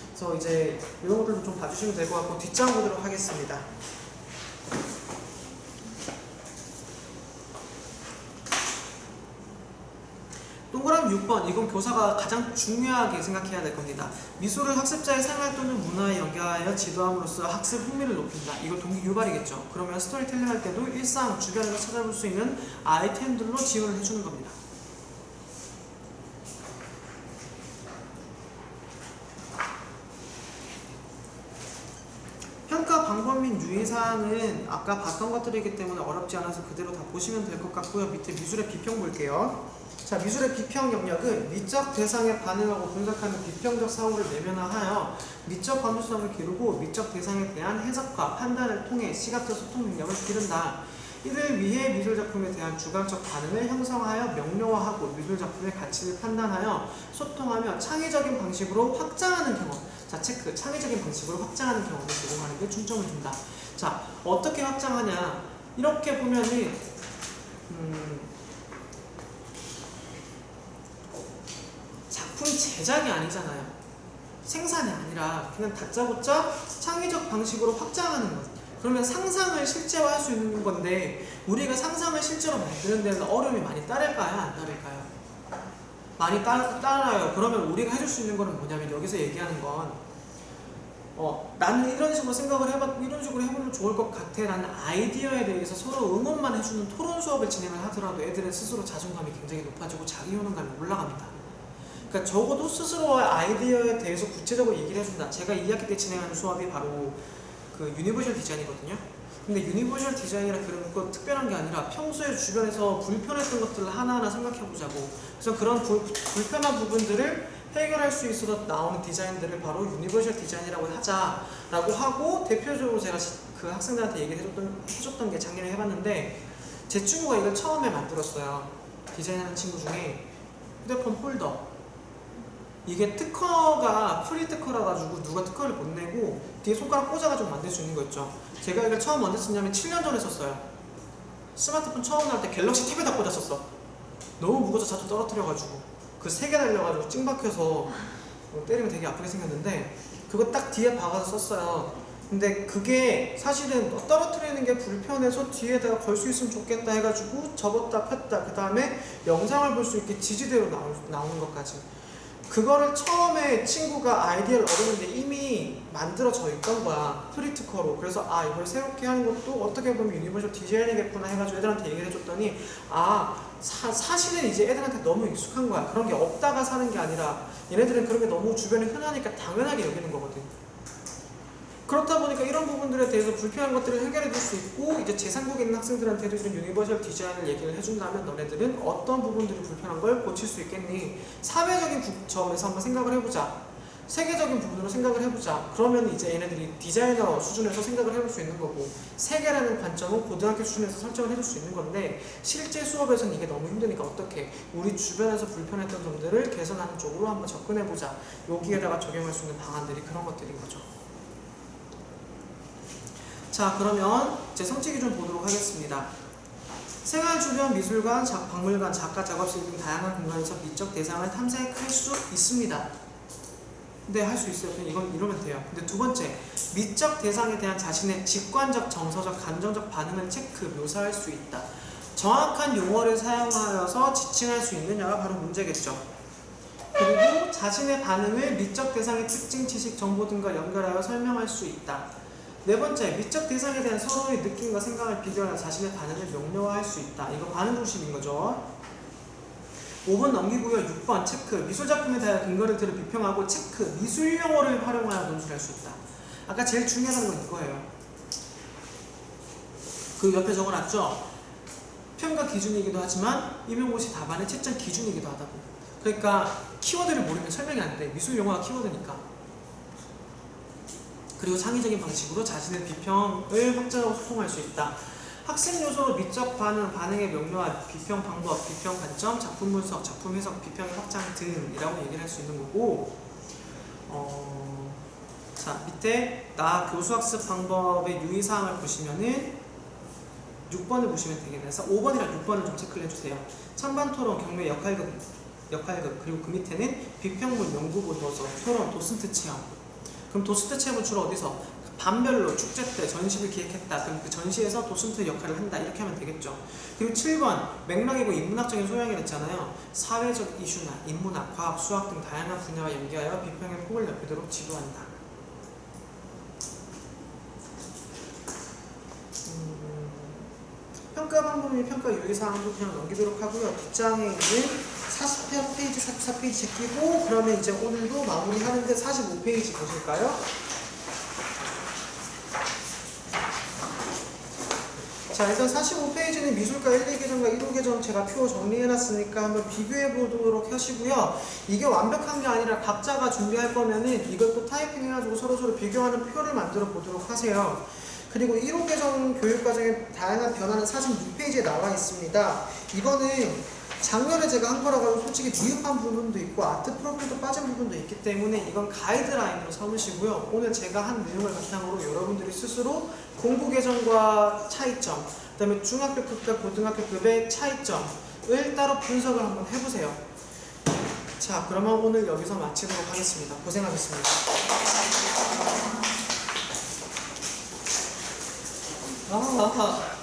그래서 이제 이런 것들도 좀 봐주시면 될 것 같고, 뒷장 보도록 하겠습니다. 동그라미 6번, 이건 교사가 가장 중요하게 생각해야 될 겁니다. 미술을 학습자의 생활 또는 문화에 연계하여 지도함으로써 학습 흥미를 높인다. 이거 동기 유발이겠죠. 그러면 스토리텔링 할 때도 일상 주변에서 찾아볼 수 있는 아이템들로 지원을 해주는 겁니다. 평가 방법 및 유의사항은 아까 봤던 것들이기 때문에 어렵지 않아서 그대로 다 보시면 될 것 같고요. 밑에 미술의 비평 볼게요. 자, 미술의 비평 영역은 미적 대상에 반응하고 분석하는 비평적 사고를 내면화하여 미적 감수성을 기르고 미적 대상에 대한 해석과 판단을 통해 시각적 소통 능력을 기른다. 이를 위해 미술작품에 대한 주관적 반응을 형성하여 명료화하고 미술작품의 가치를 판단하여 소통하며 창의적인 방식으로 확장하는 경험. 자, 체크. 창의적인 방식으로 확장하는 경험을 제공하는 데 중점을 둔다. 자, 어떻게 확장하냐. 이렇게 보면은 작품 제작이 아니잖아요. 생산이 아니라 그냥 다짜고짜 창의적 방식으로 확장하는 것. 그러면 상상을 실제화할 수 있는 건데 우리가 상상을 실제로 만드는 데는 어려움이 많이 따를까요? 안 따를까요? 많이 따라요. 그러면 우리가 해줄 수 있는 거는 뭐냐면 여기서 얘기하는 건 나는 이런 식으로 생각을 이런 식으로 해보면 좋을 것 같아 라는 아이디어에 대해서 서로 응원만 해주는 토론 수업을 진행을 하더라도 애들은 스스로 자존감이 굉장히 높아지고 자기 효능감이 올라갑니다. 그러니까 적어도 스스로의 아이디어에 대해서 구체적으로 얘기를 해준다. 제가 2학기 때 진행하는 수업이 바로 그 유니버셜 디자인이거든요. 근데 유니버셜 디자인이라 그러는 건 특별한 게 아니라 평소에 주변에서 불편했던 것들을 하나하나 생각해보자고. 그래서 그런 불편한 부분들을 해결할 수 있어서 나오는 디자인들을 바로 유니버셜 디자인이라고 하자라고 하고, 대표적으로 제가 그 학생들한테 얘기를 해줬던 게 작년에 해봤는데, 제 친구가 이걸 처음에 만들었어요. 디자인하는 친구 중에 휴대폰 홀더. 이게 특허가 프리 특허라 가지고 누가 특허를 못 내고 뒤에 손가락 꽂아가지고 만들 수 있는 거 있죠. 제가 이걸 처음 언제 썼냐면 7년 전에 썼어요. 스마트폰 처음 나올 때 갤럭시 탭에다 꽂았었어. 너무 무거워서 자주 떨어뜨려가지고 그 3개 달려가지고 찡박혀서 때리면 되게 아프게 생겼는데, 그거 딱 뒤에 박아서 썼어요. 근데 그게 사실은 떨어뜨리는 게 불편해서 뒤에다가 걸 수 있으면 좋겠다 해가지고 접었다 폈다, 그 다음에 영상을 볼 수 있게 지지대로 나오는 것까지. 그거를 처음에 친구가 아이디어를 얻었는데 이미 만들어져 있던 거야, 프리특허로. 그래서 이걸 새롭게 하는 것도 어떻게 보면 유니버셜 디자인이겠구나 해가지고 애들한테 얘기를 해줬더니, 사실은 이제 애들한테 너무 익숙한 거야. 그런 게 없다가 사는 게 아니라 얘네들은 그런 게 너무 주변에 흔하니까 당연하게 여기는 거거든. 그렇다 보니까 이런 부분들에 대해서 불편한 것들을 해결해 줄 수 있고, 이제 제3국에 있는 학생들한테도 이런 유니버셜 디자인을 얘기를 해준다면 너네들은 어떤 부분들이 불편한 걸 고칠 수 있겠니? 사회적인 점에서 한번 생각을 해보자. 세계적인 부분으로 생각을 해보자. 그러면 이제 얘네들이 디자이너 수준에서 생각을 해볼 수 있는 거고, 세계라는 관점은 고등학교 수준에서 설정을 해줄 수 있는 건데, 실제 수업에서는 이게 너무 힘드니까 어떻게 우리 주변에서 불편했던 점들을 개선하는 쪽으로 한번 접근해보자. 여기에다가 적용할 수 있는 방안들이 그런 것들인 거죠. 자, 그러면 제 성취 기준 보도록 하겠습니다. 생활 주변 미술관, 박물관, 작가 작업실 등 다양한 공간에서 미적 대상을 탐색할 수 있습니다. 네, 할 수 있어요. 그냥 이러면 돼요. 근데 두 번째, 미적 대상에 대한 자신의 직관적, 정서적, 감정적 반응을 체크, 묘사할 수 있다. 정확한 용어를 사용하여서 지칭할 수 있느냐가 바로 문제겠죠. 그리고 자신의 반응을 미적 대상의 특징, 지식, 정보 등과 연결하여 설명할 수 있다. 네 번째, 미적 대상에 대한 서로의 느낌과 생각을 비교하여 자신의 반응을 명료화할 수 있다. 이거 반응 중심인 거죠. 5번 넘기고요. 6번 체크, 미술작품에 대한 근거를 들어 비평하고 체크, 미술 용어를 활용하여 논술할 수 있다. 아까 제일 중요한 건 이거예요. 그 옆에 적어놨죠. 평가 기준이기도 하지만 임용고시 답안의 채점 기준이기도 하다고. 그러니까 키워드를 모르면 설명이 안 돼. 미술 용어가 키워드니까. 그리고 창의적인 방식으로 자신의 비평을 확장하고 소통할 수 있다. 학생 요소로 미적 반응, 반응의 명료화, 비평 방법, 비평 관점, 작품 분석, 작품 해석, 비평의 확장 등이라고 얘기를 할 수 있는 거고, 자, 밑에 나 교수학습 방법의 유의사항을 보시면은 6번을 보시면 되겠네요. 그래서 5번이랑 6번을 좀 체크를 해주세요. 찬반토론, 경매, 역할극, 그리고 그 밑에는 비평문, 연구보고서, 토론, 도슨트 체험. 그럼 도슨트 체험은 주로 어디서? 반별로 축제 때 전시를 기획했다. 그럼 그 전시에서 도슨트 역할을 한다. 이렇게 하면 되겠죠. 그리고 7번 맥락이고 인문학적인 소양이 됐잖아요. 사회적 이슈나 인문학, 과학, 수학 등 다양한 분야와 연계하여 비평의 폭을 넓히도록 지도한다. 평가 방법이 평가 유의사항도 그냥 넘기도록 하고요. 뒷장에 있는 40페이지, 44페이지 제끼고, 그러면 이제 오늘도 마무리하는데 45페이지 보실까요? 자, 일단 45페이지는 미술과 1, 2계정과 1호 계정 제가 표 정리해놨으니까 한번 비교해보도록 하시고요. 이게 완벽한 게 아니라 각자가 준비할 거면은 이걸 또 타이핑해가지고 서로 비교하는 표를 만들어 보도록 하세요. 그리고 1호 계정 교육과정의 다양한 변화는 46페이지에 나와 있습니다. 이거는 작년에 제가 한 거라고 솔직히 미흡한 부분도 있고 아트 프로필도 빠진 부분도 있기 때문에 이건 가이드라인으로 삼으시고요. 오늘 제가 한 내용을 바탕으로 여러분들이 스스로 공부 계정과 차이점, 그 다음에 중학교급과 고등학교급의 차이점을 따로 분석을 한번 해보세요. 자, 그러면 오늘 여기서 마치도록 하겠습니다. 고생하셨습니다. 아.